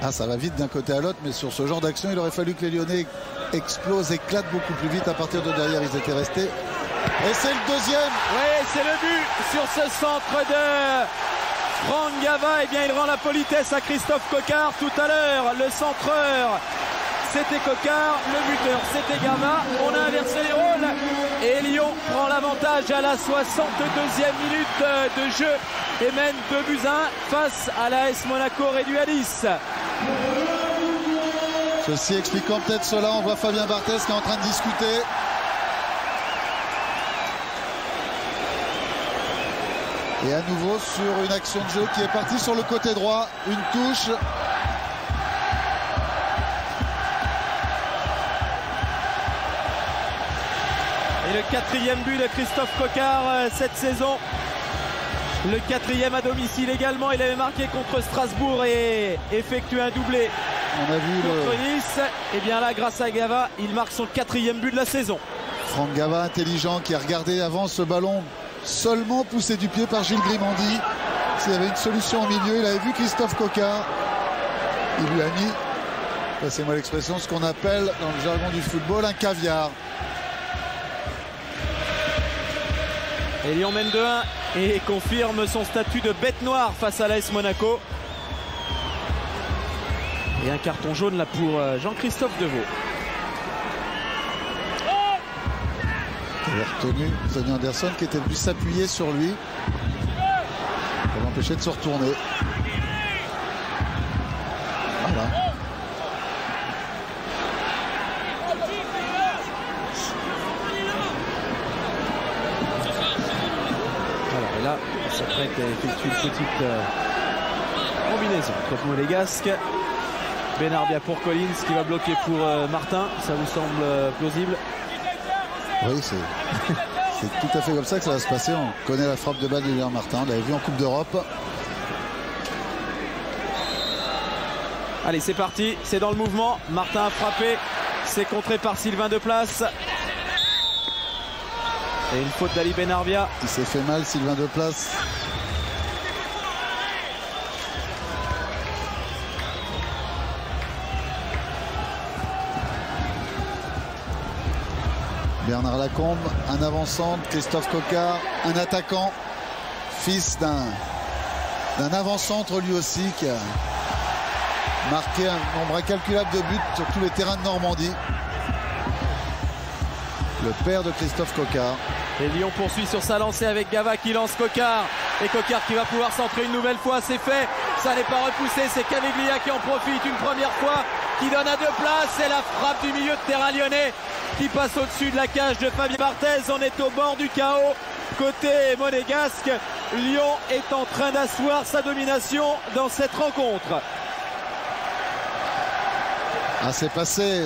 Ah, ça va vite d'un côté à l'autre, mais sur ce genre d'action, il aurait fallu que les Lyonnais explosent, éclatent beaucoup plus vite. À partir de derrière, ils étaient restés. Et c'est le deuxième. Oui, c'est le but sur ce centre de Franck Gava. Eh bien, il rend la politesse à Christophe Coquard. Tout à l'heure, le centreur, c'était Coquard. Le buteur, c'était Gava. On a inversé les rôles. Et Lyon prend l'avantage à la 62e minute de jeu et mène 2-1 face à l'AS Monaco réduit à 10. Ceci expliquant peut-être cela, on voit Fabien Barthès qui est en train de discuter. Et à nouveau sur une action de jeu qui est partie sur le côté droit, une touche. Et le quatrième but de Christophe Coquard cette saison. Le quatrième à domicile également. Il avait marqué contre Strasbourg et effectué un doublé on a vu contre Nice. Et bien là, grâce à Gava, il marque son quatrième but de la saison. Franck Gava, intelligent, qui a regardé avant ce ballon seulement poussé du pied par Gilles Grimandi. S'il y avait une solution au milieu, il avait vu Christophe Coquard. Il lui a mis, passez-moi l'expression, ce qu'on appelle dans le jargon du football un caviar. Et Lyon mène 2-1 et confirme son statut de bête noire face à l'AS Monaco. Et un carton jaune là pour Jean-Christophe Deveau. Il avait retenu Sonny Anderson qui était venu s'appuyer sur lui pour l'empêcher de se retourner. Voilà. s'apprête à effectuer une petite combinaison contre Monégasque. Benarbia pour Collins qui va bloquer pour Martin. Ça vous semble plausible? Oui, c'est tout à fait comme ça que ça va se passer. On connaît la frappe de balle de Léon Martin. On l'avait vu en Coupe d'Europe. Allez, c'est parti. C'est dans le mouvement. Martin a frappé. C'est contré par Sylvain Deplace. Et une faute d'Ali Benarbia. Il s'est fait mal, Sylvain Deplace. Bernard Lacombe, un avant-centre, Christophe Coquard, un attaquant, fils d'un avant-centre lui aussi, qui a marqué un nombre incalculable de buts sur tous les terrains de Normandie. Le père de Christophe Coquard. Et Lyon poursuit sur sa lancée avec Gava qui lance Coquard. Et Coquard qui va pouvoir centrer une nouvelle fois. C'est fait. Ça n'est pas repoussé. C'est Caviglia qui en profite une première fois. Qui donne à Deplace. C'est la frappe du milieu de terrain lyonnais qui passe au-dessus de la cage de Fabien Barthez. On est au bord du chaos. Côté monégasque, Lyon est en train d'asseoir sa domination dans cette rencontre. Ah, c'est passé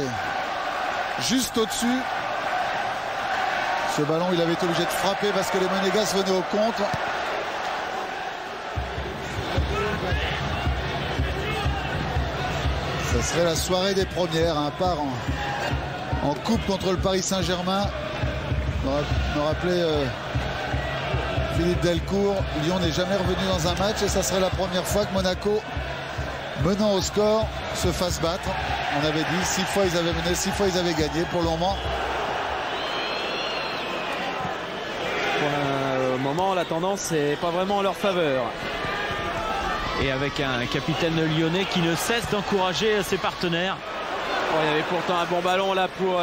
juste au-dessus. Ce ballon, il avait été obligé de frapper parce que les Monégasques venaient au contre. Ça serait la soirée des premières, un part en coupe contre le Paris Saint-Germain. Me rappelait Philippe Delcourt. Lyon n'est jamais revenu dans un match et ça serait la première fois que Monaco, menant au score, se fasse battre. On avait dit 6 fois ils avaient mené, 6 fois ils avaient gagné. Pour le moment, la tendance n'est pas vraiment en leur faveur. Et avec un capitaine lyonnais qui ne cesse d'encourager ses partenaires. Oh, il y avait pourtant un bon ballon là pour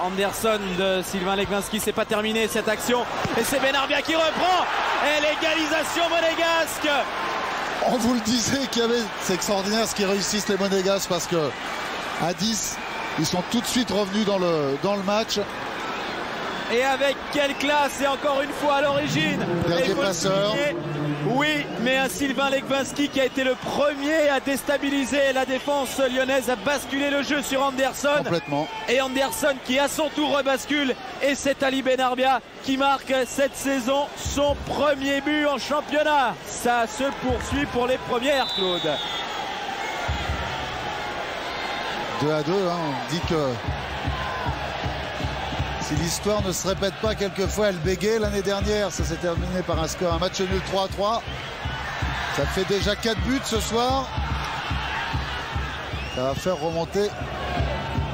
Anderson de Sylvain Legwinski. C'est pas terminé cette action. Et c'est Benarbia qui reprend. Et l'égalisation monégasque. On vous le disait c'est extraordinaire ce qu'ils réussissent les Monégasques parce que à 10, ils sont tout de suite revenus dans le match. Et avec quelle classe, et encore une fois à l'origine. Dernier passeur. Oui, mais un Sylvain Legwinski qui a été le premier à déstabiliser la défense lyonnaise, à basculer le jeu sur Anderson. Complètement. Et Anderson qui à son tour rebascule. Et c'est Ali Benarbia qui marque cette saison son premier but en championnat. Ça se poursuit pour les premières, Claude. 2-2, hein, on dit que si l'histoire ne se répète pas quelquefois, elle bégait l'année dernière. Ça s'est terminé par un match nul 3-3. Ça fait déjà 4 buts ce soir. Ça va faire remonter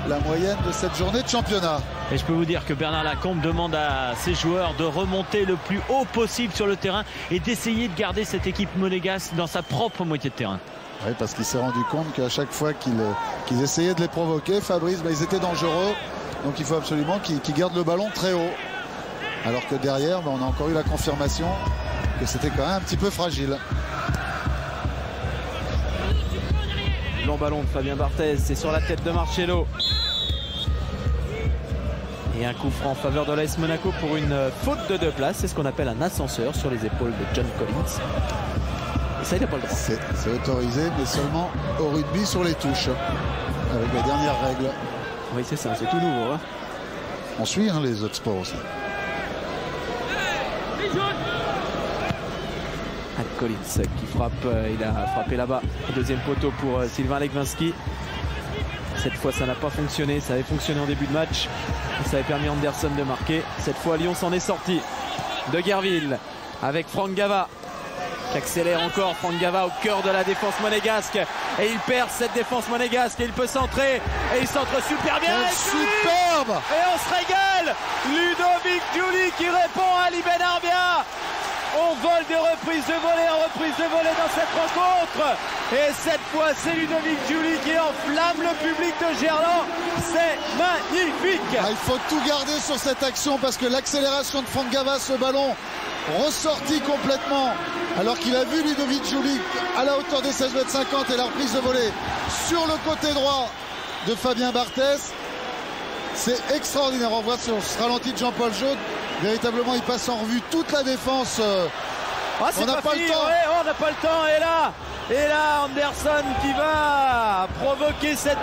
la moyenne de cette journée de championnat. Et je peux vous dire que Bernard Lacombe demande à ses joueurs de remonter le plus haut possible sur le terrain et d'essayer de garder cette équipe monégasque dans sa propre moitié de terrain. Oui, parce qu'il s'est rendu compte qu'à chaque fois qu'ils essayaient de les provoquer, Fabrice, ils étaient dangereux. Donc il faut absolument qu'ils gardent le ballon très haut. Alors que derrière, on a encore eu la confirmation que c'était quand même un petit peu fragile. Long ballon de Fabien Barthez, c'est sur la tête de Marcello. Et un coup franc en faveur de l'AS Monaco pour une faute de 2 places. C'est ce qu'on appelle un ascenseur sur les épaules de John Collins. Et ça, il n'a pas le droit. C'est autorisé, mais seulement au rugby sur les touches. Avec les dernières règles. Oui, c'est ça, c'est tout nouveau. Hein. On suit les autres sports aussi. Collins qui frappe, il a frappé là-bas au deuxième poteau pour Sylvain Legwinski. Cette fois ça n'a pas fonctionné, ça avait fonctionné en début de match, ça avait permis à Anderson de marquer. Cette fois Lyon s'en est sorti. De Guerville avec Franck Gava qui accélère encore. Franck Gava au cœur de la défense monégasque et il perd cette défense monégasque et il peut centrer et il centre super bien. Superbe. Et on se régale. Ludovic Giuli qui répond à Ali Benarbia. On vole des reprises de volée en reprise de volée dans cette rencontre. Et cette fois, c'est Ludovic Giuli qui enflamme le public de Gerland. C'est magnifique. Il faut tout garder sur cette action parce que l'accélération de Franck Gava, ce ballon ressorti complètement alors qu'il a vu Ludovic Giuli à la hauteur des 16,50 m et la reprise de volée sur le côté droit de Fabien Barthez. C'est extraordinaire. On voit sur ce ralenti de Jean-Paul Jaude, véritablement il passe en revue toute la défense Ah, c'est on n'a pas fini. le temps. Ouais, on n'a pas le temps. Et là, Anderson qui va provoquer cette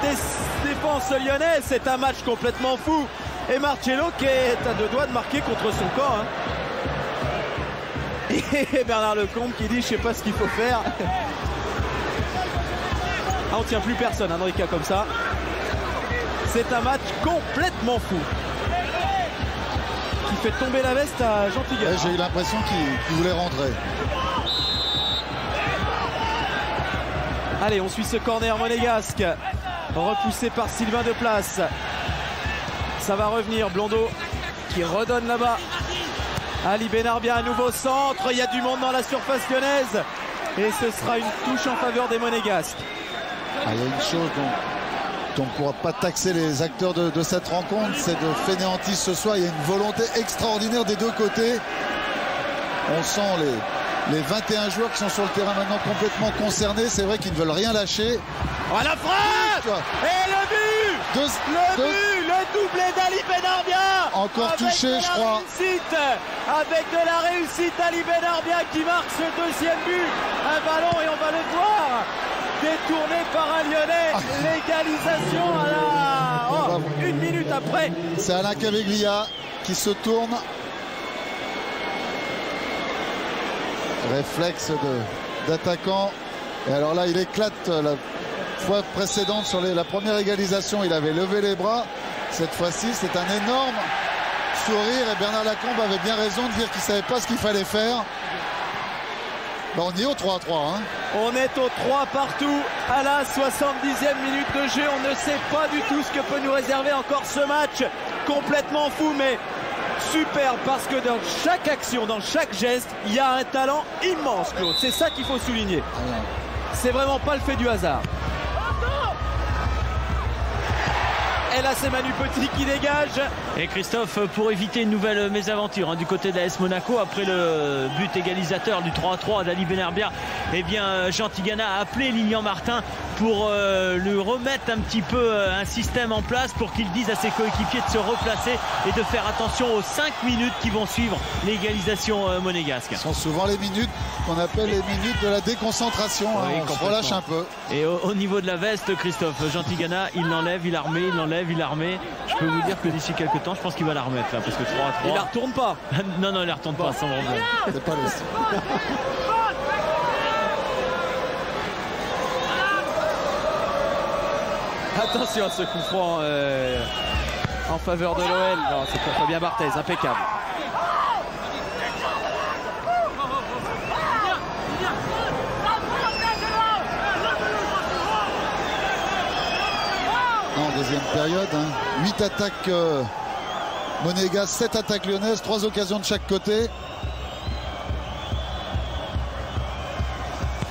défense lyonnaise. C'est un match complètement fou. Et Marcello qui est à 2 doigts de marquer contre son camp. Hein. Et Bernard Lecombe qui dit je sais pas ce qu'il faut faire. Ah, on tient plus personne dans les cas comme ça. C'est un match complètement fou qui fait tomber la veste à Jean Tigana. Ouais, j'ai eu l'impression qu'il voulait rentrer. Allez, on suit ce corner monégasque repoussé par Sylvain Deplace. Ça va revenir, Blondeau qui redonne là-bas. Ali Benarbia, un nouveau centre, il y a du monde dans la surface lyonnaise et ce sera une touche en faveur des Monégasques. Ah, il y a une chose dont on ne pourra pas taxer les acteurs de cette rencontre, c'est de fainéantir ce soir. Il y a une volonté extraordinaire des deux côtés. On sent les 21 joueurs qui sont sur le terrain maintenant complètement concernés. C'est vrai qu'ils ne veulent rien lâcher. Oh, la frappe et le but, le doublé d'Ali Benarbia. Encore touché, je crois. Avec de la réussite d'Ali Benarbia qui marque ce deuxième but. Un ballon et on va le voir détourné par un Lyonnais. L'égalisation à la 1 minute après. C'est Alain Caveglia qui se tourne. Réflexe d'attaquant. Et alors là, il éclate la fois précédente sur la première égalisation. Il avait levé les bras. Cette fois-ci, c'est un énorme sourire. Et Bernard Lacombe avait bien raison de dire qu'il ne savait pas ce qu'il fallait faire. Ben, on y est au 3-3. Hein. On est au 3 partout à la 70e minute de jeu. On ne sait pas du tout ce que peut nous réserver encore ce match. Complètement fou, mais super, parce que dans chaque action, dans chaque geste, il y a un talent immense, Claude. C'est ça qu'il faut souligner. C'est vraiment pas le fait du hasard. Et là, c'est Manu Petit qui dégage. Et Christophe, pour éviter une nouvelle mésaventure du côté de l'AS Monaco, après le but égalisateur du 3-3 d'Ali Benarbia, eh bien, Jean Tigana a appelé Lilian Martin pour lui remettre un petit peu un système en place pour qu'il dise à ses coéquipiers de se replacer et de faire attention aux 5 minutes qui vont suivre l'égalisation monégasque. Ce sont souvent les minutes qu'on appelle les minutes de la déconcentration. Oui, on se relâche un peu. Et au niveau de la veste, Christophe, Jean Tigana, il l'enlève, il la remet, il l'enlève, il la remet. Je peux vous dire que d'ici quelques temps, je pense qu'il va la remettre là, parce que 3-3. Il la retourne pas. Non, il la retourne pas, sans problème. C'est pas le style. Attention à ce coup franc en faveur de l'OL. Non, c'est pour Fabien Barthez, impeccable. En deuxième période, 8 attaques Monégas, 7 attaques lyonnaises, 3 occasions de chaque côté.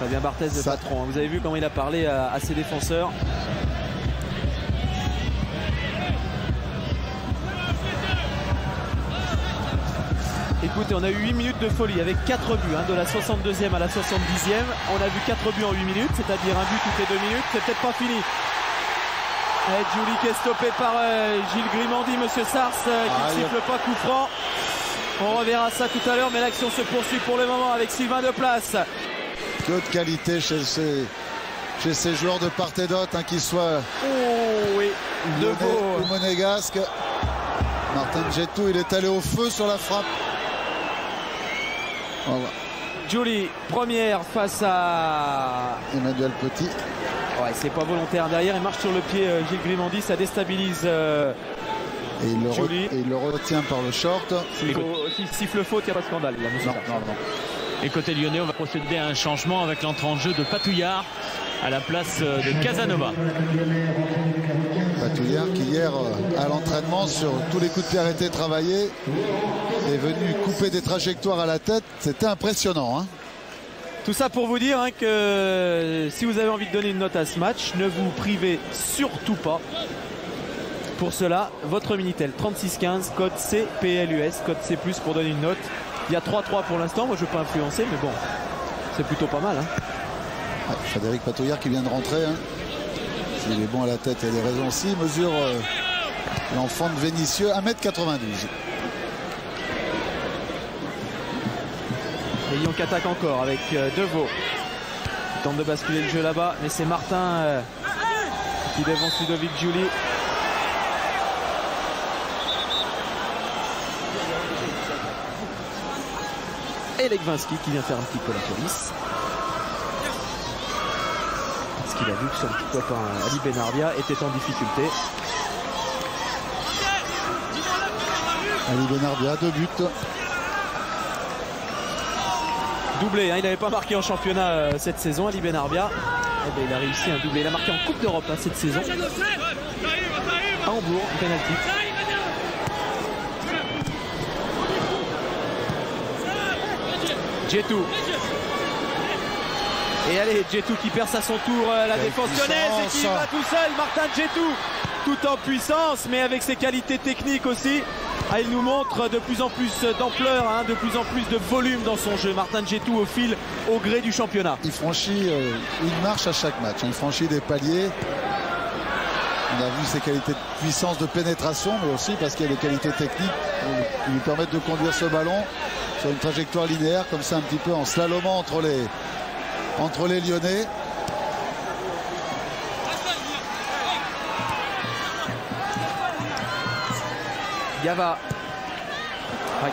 Fabien Barthez, le patron. Vous avez vu comment il a parlé à ses défenseurs. Écoutez, on a eu 8 minutes de folie avec 4 buts, de la 62e à la 70e. On a vu 4 buts en 8 minutes, c'est-à-dire un but toutes les 2 minutes. C'est peut-être pas fini. Julie qui est stoppé par Gilles Grimandi, monsieur Sars, qui ne siffle pas coup franc. On reverra ça tout à l'heure, mais l'action se poursuit pour le moment avec Sylvain Deplace. Que de qualité chez ces joueurs de part et d'autre, qu'ils soient lyonnais ou monégasques. Martin Djetou, il est allé au feu sur la frappe. Julie, première face à Emmanuel Petit. Ouais, c'est pas volontaire derrière, il marche sur le pied Gilles Grimandi, ça déstabilise et il le retient par le short. S'il siffle faute, il n'y a pas de scandale. Non. Et côté lyonnais, on va procéder à un changement avec l'entrée en jeu de Patouillard à la place de Casanova. Patouillard qui hier à l'entraînement sur tous les coups de pied arrêtés travaillés est venu couper des trajectoires à la tête. C'était impressionnant. Tout ça pour vous dire que si vous avez envie de donner une note à ce match, ne vous privez surtout pas. Pour cela, votre Minitel 3615, code CPLUS, code C+, pour donner une note. Il y a 3-3 pour l'instant, moi je ne veux pas influencer, mais bon, c'est plutôt pas mal. Frédéric Patouillard qui vient de rentrer. S'il est bon à la tête, il y a des raisons aussi. Il mesure l'enfant de Vénitieux, 1m92. Et Lyon qui attaque encore avec Deveau. Il tente de basculer le jeu là-bas, mais c'est Martin qui devance Ludovic Giuli. Et Legwinski qui vient faire un petit peu la police. Parce qu'il a vu que son petit copain Ali Benarbia était en difficulté. Ali Benarbia, 2 buts. Doublé, hein, il n'avait pas marqué en championnat cette saison, Ali Benarbia. Eh bien, il a réussi un doublé. Il a marqué en Coupe d'Europe cette saison. À Hambourg, penalty. Djetou. Et allez, Djetou qui perce à son tour la défense lyonnaise et qui va tout seul. Martin Djetou, tout en puissance, mais avec ses qualités techniques aussi. Ah, il nous montre de plus en plus d'ampleur, hein, de plus en plus de volume dans son jeu. Martin Djetou au gré du championnat. Il franchit une marche à chaque match. Il franchit des paliers. On a vu ses qualités de puissance, de pénétration, mais aussi parce qu'il y a des qualités techniques qui lui permettent de conduire ce ballon sur une trajectoire linéaire, comme ça, un petit peu en slalomant entre les Lyonnais. Gava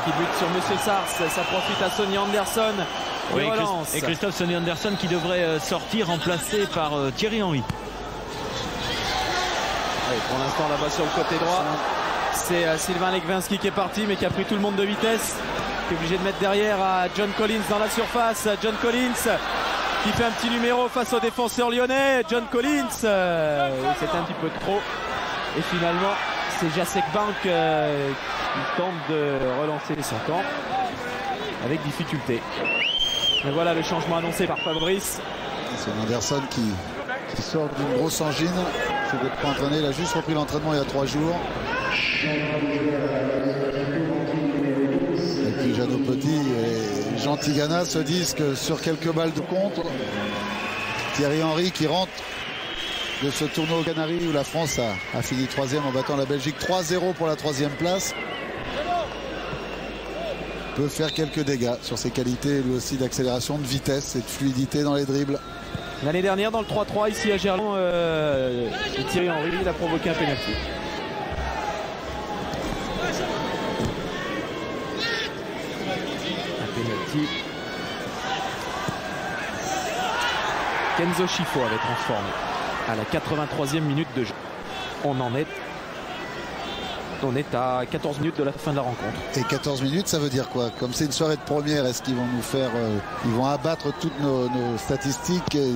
qui bute sur Monsieur Sars, ça profite à Sonny Anderson. Oui, et Christophe Sonny Anderson qui devrait sortir remplacé par Thierry Henry. Oui, pour l'instant là-bas sur le côté droit, c'est Sylvain Legwinski qui est parti mais qui a pris tout le monde de vitesse, qui est obligé de mettre derrière à John Collins dans la surface. John Collins qui fait un petit numéro face aux défenseurs lyonnais. John Collins, c'était un petit peu trop. Et finalement, c'est Jacek Bank qui tente de relancer son camp avec difficulté. Et voilà le changement annoncé par Fabrice. C'est Anderson qui sort d'une grosse angine. Il ne s'est pas entraîné, il a juste repris l'entraînement il y a 3 jours. Et puis Jeannot Petit et Jean Tigana se disent que sur quelques balles de contre, Thierry Henry qui rentre de ce tournoi aux Canaries où la France a fini 3e en battant la Belgique 3-0 pour la 3e place, peut faire quelques dégâts sur ses qualités lui aussi d'accélération, de vitesse et de fluidité dans les dribbles. L'année dernière dans le 3-3 ici à Gerland, Thierry Henry il a provoqué un pénalty. Un pénalty. Kenzo Schifo avait transformé à la 83e minute de jeu. On est à 14 minutes de la fin de la rencontre. Et 14 minutes, ça veut dire quoi? Comme c'est une soirée de première, est-ce qu'ils vont nous faire... ils vont abattre toutes nos statistiques et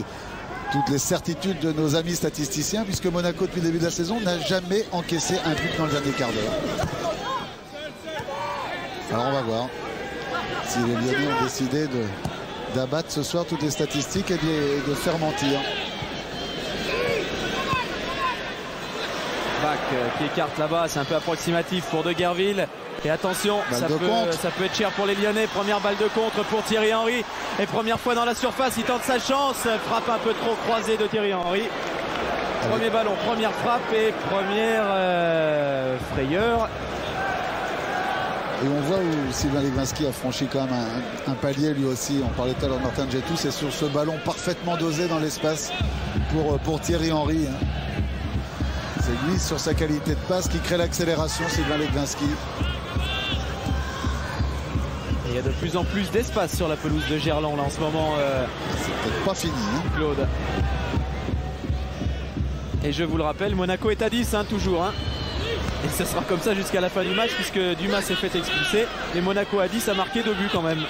toutes les certitudes de nos amis statisticiens, puisque Monaco, depuis le début de la saison, n'a jamais encaissé un but dans le dernier quart d'heure. Alors on va voir si les Lyonnais ont décidé d'abattre ce soir toutes les statistiques et de faire mentir. Bach qui écarte là-bas, c'est un peu approximatif pour De Guerville. Et attention, ça peut être cher pour les Lyonnais. Première balle de contre pour Thierry Henry. Et première fois dans la surface, il tente sa chance. Frappe un peu trop croisée de Thierry Henry. Premier ballon, première frappe et première frayeur. Et on voit où Sylvain Legwinski a franchi quand même un palier lui aussi. On parlait tout à l'heure de Martin Djetou, c'est sur ce ballon parfaitement dosé dans l'espace pour Thierry Henry. C'est lui sur sa qualité de passe qui crée l'accélération, Sylvain Legwinski. Il y a de plus en plus d'espace sur la pelouse de Gerland là en ce moment. C'est peut-être pas fini. Claude. Et je vous le rappelle, Monaco est à 10 toujours. Et ce sera comme ça jusqu'à la fin du match puisque Dumas s'est fait expulser. Et Monaco à 10 a marqué 2 buts quand même.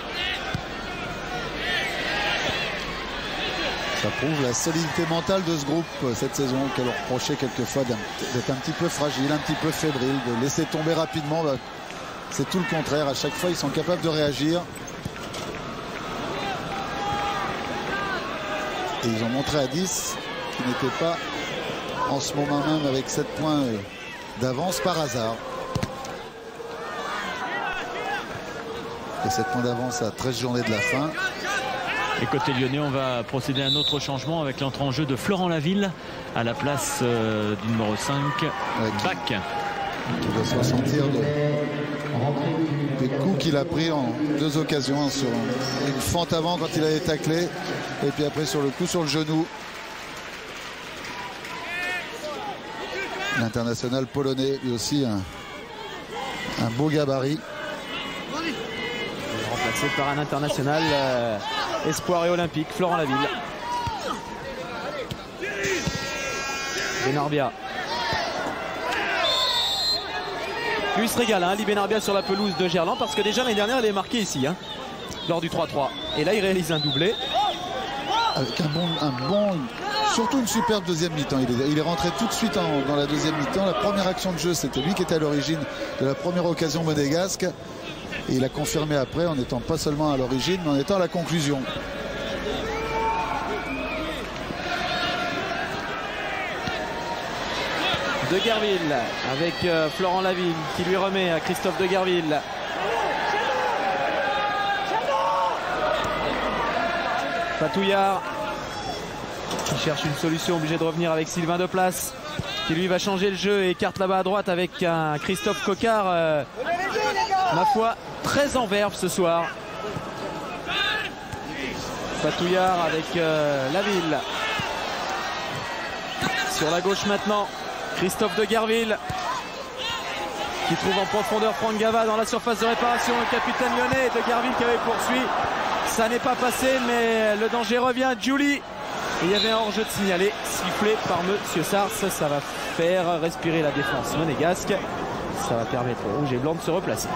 Ça prouve la solidité mentale de ce groupe cette saison, qu'elle leur reprochait quelquefois d'être un petit peu fragile, un petit peu fébrile, de laisser tomber rapidement. C'est tout le contraire. À chaque fois, ils sont capables de réagir. Et ils ont montré à 10 qu'ils n'étaient pas en ce moment même avec 7 points d'avance par hasard. Et 7 points d'avance à 13 journées de la fin. Et côté lyonnais, on va procéder à un autre changement avec l'entrée en jeu de Florent Laville à la place du numéro 5, Bach. Qui doit se ressentir de les coups qu'il a pris en 2 occasions, hein, sur une fente avant quand il a été taclé et puis après sur le coup sur le genou. L'international polonais, lui aussi un beau gabarit. Remplacé par un international espoir et olympique, Florent Laville. Benarbia. Lui se régale, hein, Ali Benarbia sur la pelouse de Gerland, parce que déjà l'année dernière il est marqué ici, hein, lors du 3-3. Et là il réalise un doublé. Avec un bon, surtout une superbe deuxième mi-temps. Il est rentré tout de suite dans la deuxième mi-temps. La première action de jeu, c'était lui qui était à l'origine de la première occasion monégasque. Et il a confirmé après en n'étant pas seulement à l'origine, mais en étant à la conclusion. Deguerville avec Florent Laville qui lui remet à Christophe Deguerville. Patouillard qui cherche une solution, obligé de revenir avec Sylvain Deplace qui lui va changer le jeu et écarte là-bas à droite avec un Christophe Coquard, ma foi, très en verve ce soir. Patouillard avec Laville. Sur la gauche maintenant, Christophe Deguerville qui trouve en profondeur Franck Gava dans la surface de réparation. Le capitaine lyonnais, Deguerville qui avait poursuivi. Ça n'est pas passé, mais le danger revient. Julie. Et il y avait un hors-jeu de signalé, sifflé par Monsieur Sars. Ça va faire respirer la défense monégasque. Ça va permettre aux rouges et blancs de se replacer.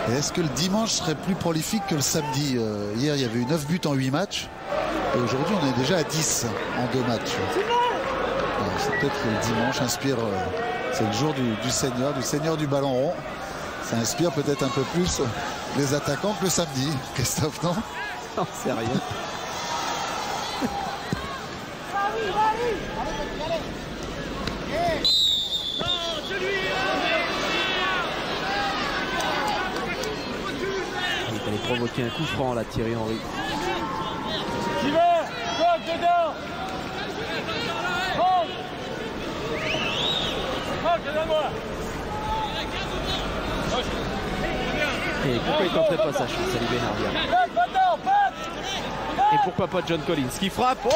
Est-ce que le dimanche serait plus prolifique que le samedi? Hier, il y avait eu 9 buts en 8 matchs. Et aujourd'hui, on est déjà à 10 en 2 matchs. C'est peut-être que le dimanche inspire... c'est le jour du seigneur du ballon rond. Ça inspire peut-être un peu plus les attaquants que le samedi. Christophe, non? Non, c'est rien. Il allait provoquer un coup franc là, Thierry Henry. J'y vais, coque dedans. Moi. Et pourquoi il tenterait pas sa chance, Ali Benarbia? Et pourquoi pas John Collins qui frappe? Oh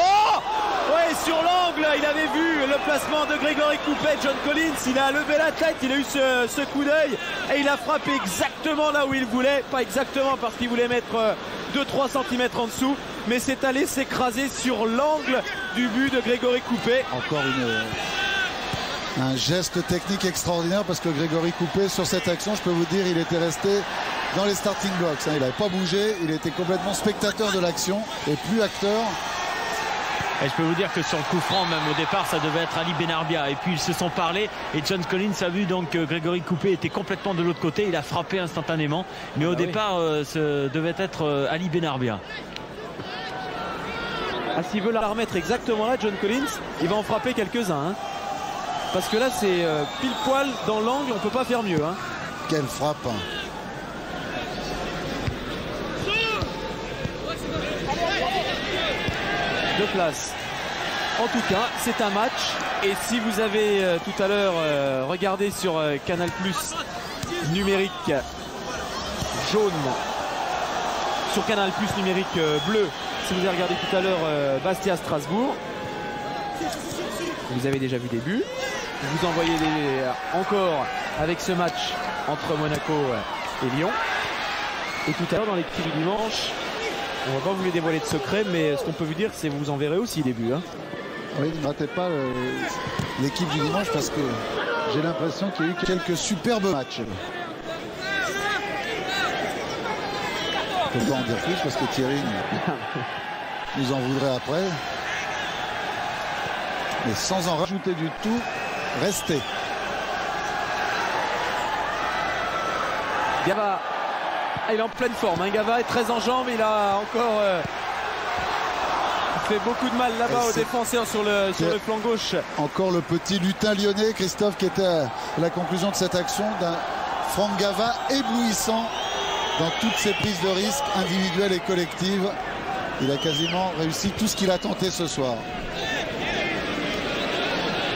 ouais, sur l'angle, il avait vu le placement de Grégory Coupet. John Collins, il a levé la tête, il a eu ce coup d'œil et il a frappé exactement là où il voulait. Pas exactement parce qu'il voulait mettre 2-3 cm en dessous, mais c'est allé s'écraser sur l'angle du but de Grégory Coupet. Encore un geste technique extraordinaire parce que Grégory Coupet, sur cette action, je peux vous dire, il était resté dans les starting blocks. Il n'avait pas bougé, il était complètement spectateur de l'action et plus acteur. Et je peux vous dire que sur le coup franc, même au départ, ça devait être Ali Benarbia. Et puis ils se sont parlé et John Collins a vu donc que Grégory Coupet était complètement de l'autre côté. Il a frappé instantanément. Mais au départ, ce devait être Ali Benarbia. Ah, s'il veut la remettre exactement là, John Collins, il va en frapper quelques-uns. Hein. Parce que là, c'est pile poil dans l'angle, on peut pas faire mieux. Hein. Quelle frappe! De place. En tout cas, c'est un match. Et si vous avez tout à l'heure regardé sur Canal Plus numérique jaune, sur Canal Plus numérique bleu, si vous avez regardé tout à l'heure Bastia-Strasbourg, vous avez déjà vu des buts. Vous en voyez encore avec ce match entre Monaco et Lyon. Et tout à l'heure dans l'équipe du dimanche, on va pas vous les dévoiler de secret, mais ce qu'on peut vous dire, c'est que vous en verrez aussi des buts. Hein. Oui, ne ratez pas l'équipe du dimanche parce que j'ai l'impression qu'il y a eu quelques superbes matchs. Je ne peux pas en dire plus parce que Thierry nous en voudrait après. Mais sans en rajouter du tout, restez. Gava, il est en pleine forme. Hein. Gava est très en jambes. Il a encore fait beaucoup de mal là-bas aux défenseurs sur le flanc gauche. Encore le petit lutin lyonnais, Christophe, qui était à la conclusion de cette action d'un Franck Gava éblouissant dans toutes ses prises de risque individuelles et collectives. Il a quasiment réussi tout ce qu'il a tenté ce soir.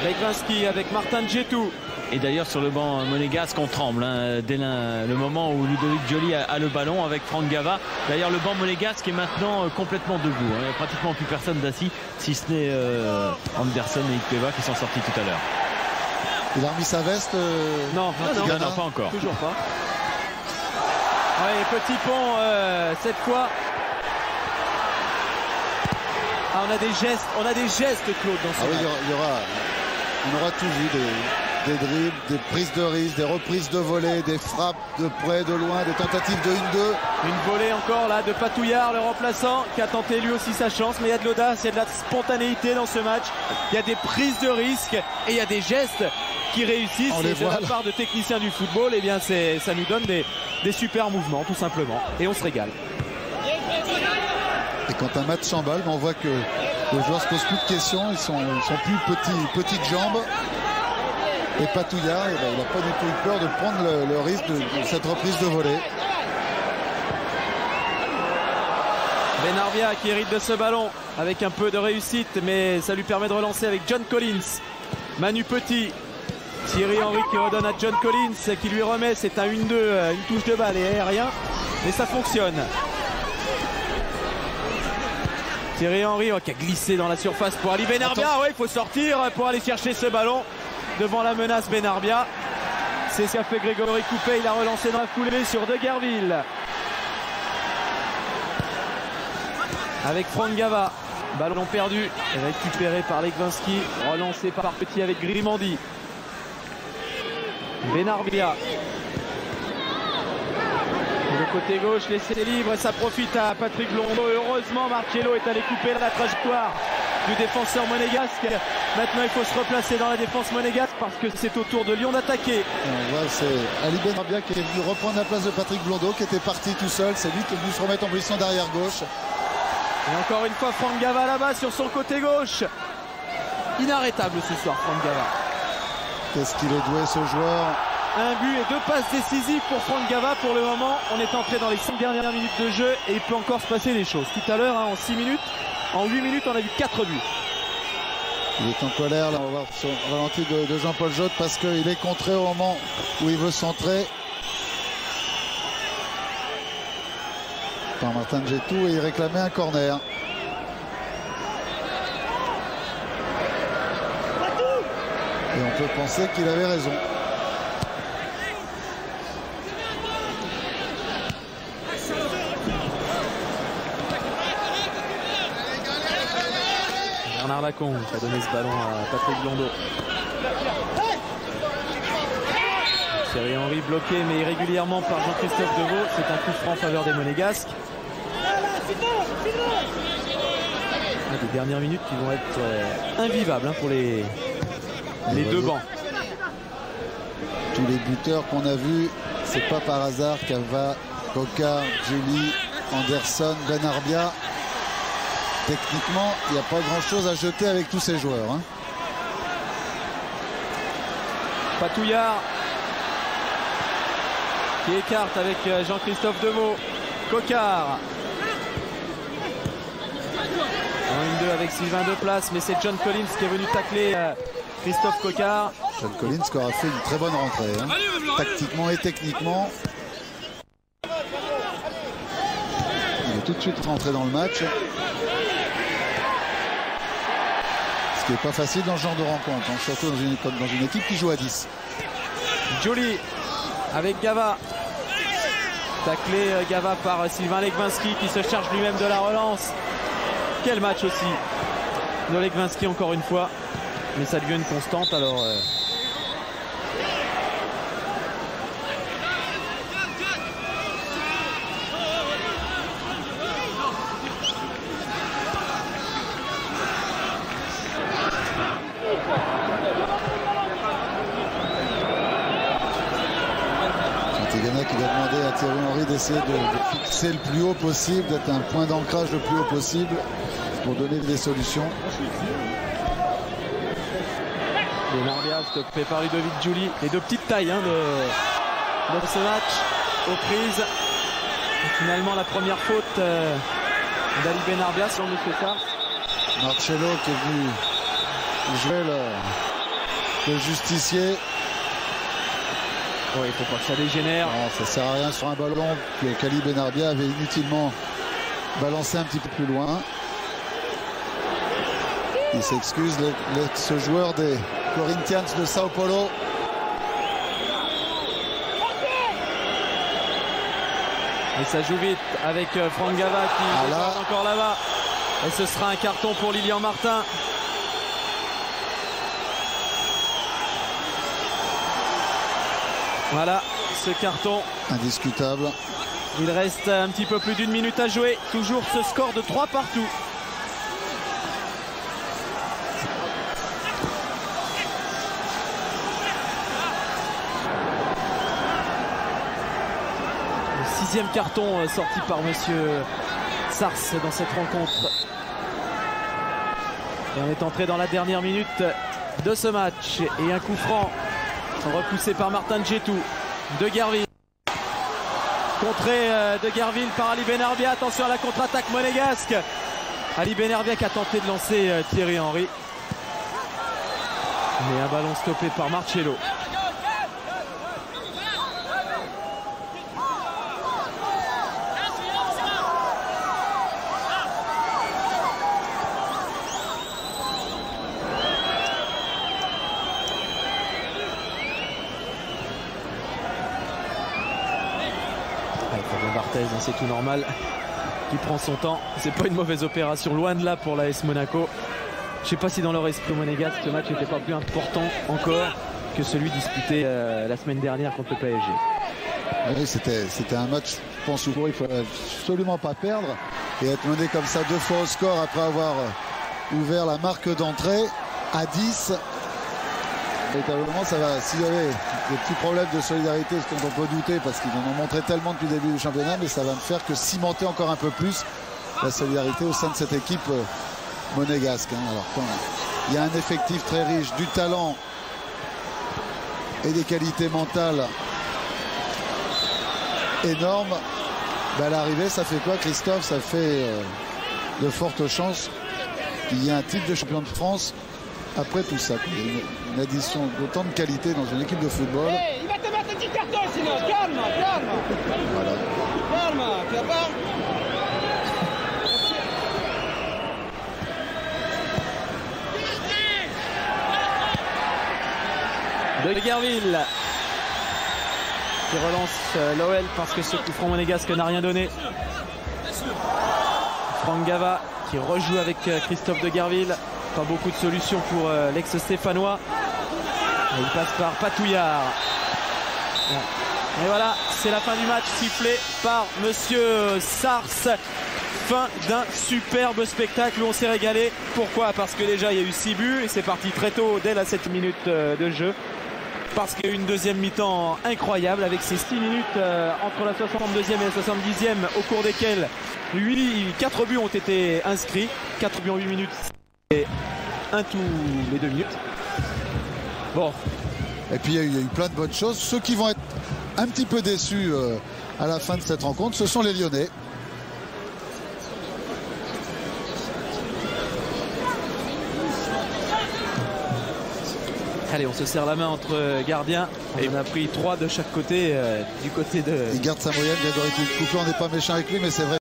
Legwinski avec Martin Djetou. Et d'ailleurs sur le banc monégasque on tremble hein, dès le moment où Ludovic Joly a le ballon avec Franck Gava. D'ailleurs le banc monégasque est maintenant complètement debout. Il n'y a pratiquement plus personne d'assis si ce n'est Anderson et Ikpeba qui sont sortis tout à l'heure. Il a remis sa veste Non, pas encore. Toujours pas. Ouais, petit pont cette fois. Ah, on a des gestes Claude dans ce match. On aura tout vu, des dribbles, des prises de risque, des reprises de volée, des frappes de près, de loin, des tentatives de 1-2. Une volée encore là de Patouillard, le remplaçant, qui a tenté lui aussi sa chance, mais il y a de l'audace, il y a de la spontanéité dans ce match. Il y a des prises de risque et il y a des gestes qui réussissent. Et de la part de techniciens du football, eh bien ça nous donne des super mouvements tout simplement et on se régale. Et quand un match s'emballe, on voit que les joueurs se posent plus de questions, ils sont plus petites jambes. Et Patouillard, il n'a pas du tout eu peur de prendre le risque de cette reprise de volée. Benarbia qui hérite de ce ballon avec un peu de réussite, mais ça lui permet de relancer avec John Collins. Manu Petit, Thierry Henry qui redonne à John Collins qui lui remet, c'est un 1-2, une touche de balle et aérien, mais ça fonctionne. Thierry Henry qui a glissé dans la surface pour Ali Benarbia. Ouais, il faut sortir pour aller chercher ce ballon devant la menace Benarbia. C'est ce qu'a fait Grégory Coupet. Il a relancé dans la foulée sur De Guerville. Avec Franck Gava. Ballon perdu. Récupéré par Legwinski. Relancé par Petit avec Grimandi. Benarbia. Le côté gauche laissé libre et ça profite à Patrick Blondeau. Heureusement Marcello est allé couper la trajectoire du défenseur monégasque. Maintenant il faut se replacer dans la défense monégasque parce que c'est au tour de Lyon d'attaquer. C'est Ali Benarbia qui est venu reprendre la place de Patrick Blondeau qui était parti tout seul. C'est lui qui est venu se remettre en position d'arrière gauche. Et encore une fois Franck Gava là-bas sur son côté gauche. Inarrêtable ce soir Franck Gava. Qu'est-ce qu'il est doué ce joueur. Un but et 2 passes décisives pour Franck Gava. Pour le moment, on est entré dans les 5 dernières minutes de jeu et il peut encore se passer des choses. Tout à l'heure, en 6 minutes, en 8 minutes, on a vu 4 buts. Il est en colère, là, on va voir son ralenti de Jean-Paul Jotte parce qu'il est contré au moment où il veut centrer. Par Martin Djetou et il réclamait un corner. Et on peut penser qu'il avait raison. Bernard Lacombe qui a donné ce ballon à Patrick Blondeau. Thierry Henry bloqué mais irrégulièrement par Jean-Christophe Deveau. C'est un coup franc en faveur des Monégasques. Des dernières minutes qui vont être invivables pour les deux bancs. Tous les buteurs qu'on a vus, c'est pas par hasard. Cava, Coquard, Joly, Anderson, Benarbia. Techniquement, il n'y a pas grand-chose à jeter avec tous ces joueurs. Patouillard qui écarte avec Jean-Christophe Deveau. Coquard. En 1-2 avec Sylvain Deplace, mais c'est John Collins qui est venu tacler Christophe Coquard. John Collins qui aura fait une très bonne rentrée, tactiquement et techniquement. Il est tout de suite rentré dans le match. Ce qui n'est pas facile dans ce genre de rencontre, surtout dans une équipe qui joue à 10. Joly avec Gava. Taclé Gava par Sylvain Legwinski qui se charge lui-même de la relance. Quel match aussi de Legwinski encore une fois. Mais ça devient une constante alors. Tigana qui va demander à Thierry Henry d'essayer de fixer le plus haut possible, d'être un point d'ancrage le plus haut possible pour donner des solutions. Benarbia stoppé par Ludovic Joly. Les deux petites tailles de ce match aux prises. Et finalement la première faute d'Ali Benarbia sur M. Sarr. Marcello qui est venu jouer le justicier. Oui, il ne faut pas que ça dégénère. Non, ça sert à rien sur un ballon que Kali Benarbia avait inutilement balancé un petit peu plus loin. Il s'excuse, ce joueur des Corinthians de Sao Paulo. Et ça joue vite avec Franck Gava qui est encore là-bas. Et ce sera un carton pour Lilian Martin. Voilà, ce carton. Indiscutable. Il reste un petit peu plus d'une minute à jouer. Toujours ce score de 3 partout. Le 6e carton sorti par monsieur Sars dans cette rencontre. Et on est entré dans la dernière minute de ce match. Et un coup franc repoussé par Martin Djetou. De Gerville. Contré de Gerville par Ali Benarbia. Attention à la contre-attaque monégasque. Ali Benarbia qui a tenté de lancer Thierry Henry. Mais un ballon stoppé par Marcello. Barthez, c'est tout normal, qui prend son temps. C'est pas une mauvaise opération, loin de là pour l'AS Monaco. Je sais pas si dans leur esprit monégasque ce match n'était pas plus important encore que celui disputé la semaine dernière contre le PSG. Oui, c'était un match, je pense, où il ne faut absolument pas perdre et être mené comme ça 2 fois au score après avoir ouvert la marque d'entrée à 10. Véritablement, ça va. S'il y avait des petits problèmes de solidarité, ce dont on peut douter, parce qu'ils en ont montré tellement depuis le début du championnat, mais ça va ne faire que cimenter encore un peu plus la solidarité au sein de cette équipe monégasque. Alors, quand il y a un effectif très riche, du talent et des qualités mentales énormes, à l'arrivée, ça fait quoi, Christophe? Ça fait de fortes chances qu'il y ait un titre de champion de France. Après tout ça, une addition d'autant de qualité dans une équipe de football. Hey, il va te mettre un petit carton sinon, calme. Voilà. Calme, tu vas pas. De Gerville qui relance l'OL parce que ce coup franc monégasque n'a rien donné. Franck Gava qui rejoue avec Christophe de Gerville. Pas beaucoup de solutions pour l'ex-stéphanois. Il passe par Patouillard. Et voilà, c'est la fin du match sifflé par monsieur Sars. Fin d'un superbe spectacle où on s'est régalé. Pourquoi? Parce que déjà il y a eu 6 buts et c'est parti très tôt dès la 7 minutes de jeu. Parce qu'il y a eu une deuxième mi-temps incroyable avec ces 6 minutes entre la 62e et la 70e au cours desquelles 4 buts ont été inscrits. 4 buts en 8 minutes. Et un tous les 2 minutes. Bon. Et puis il y a eu plein de bonnes choses. Ceux qui vont être un petit peu déçus à la fin de cette rencontre, ce sont les Lyonnais. Allez, on se serre la main entre gardiens. On en a pris 3 de chaque côté, du côté de... Il garde sa moyenne, Grégory Coupé, on n'est pas méchant avec lui, mais c'est vrai.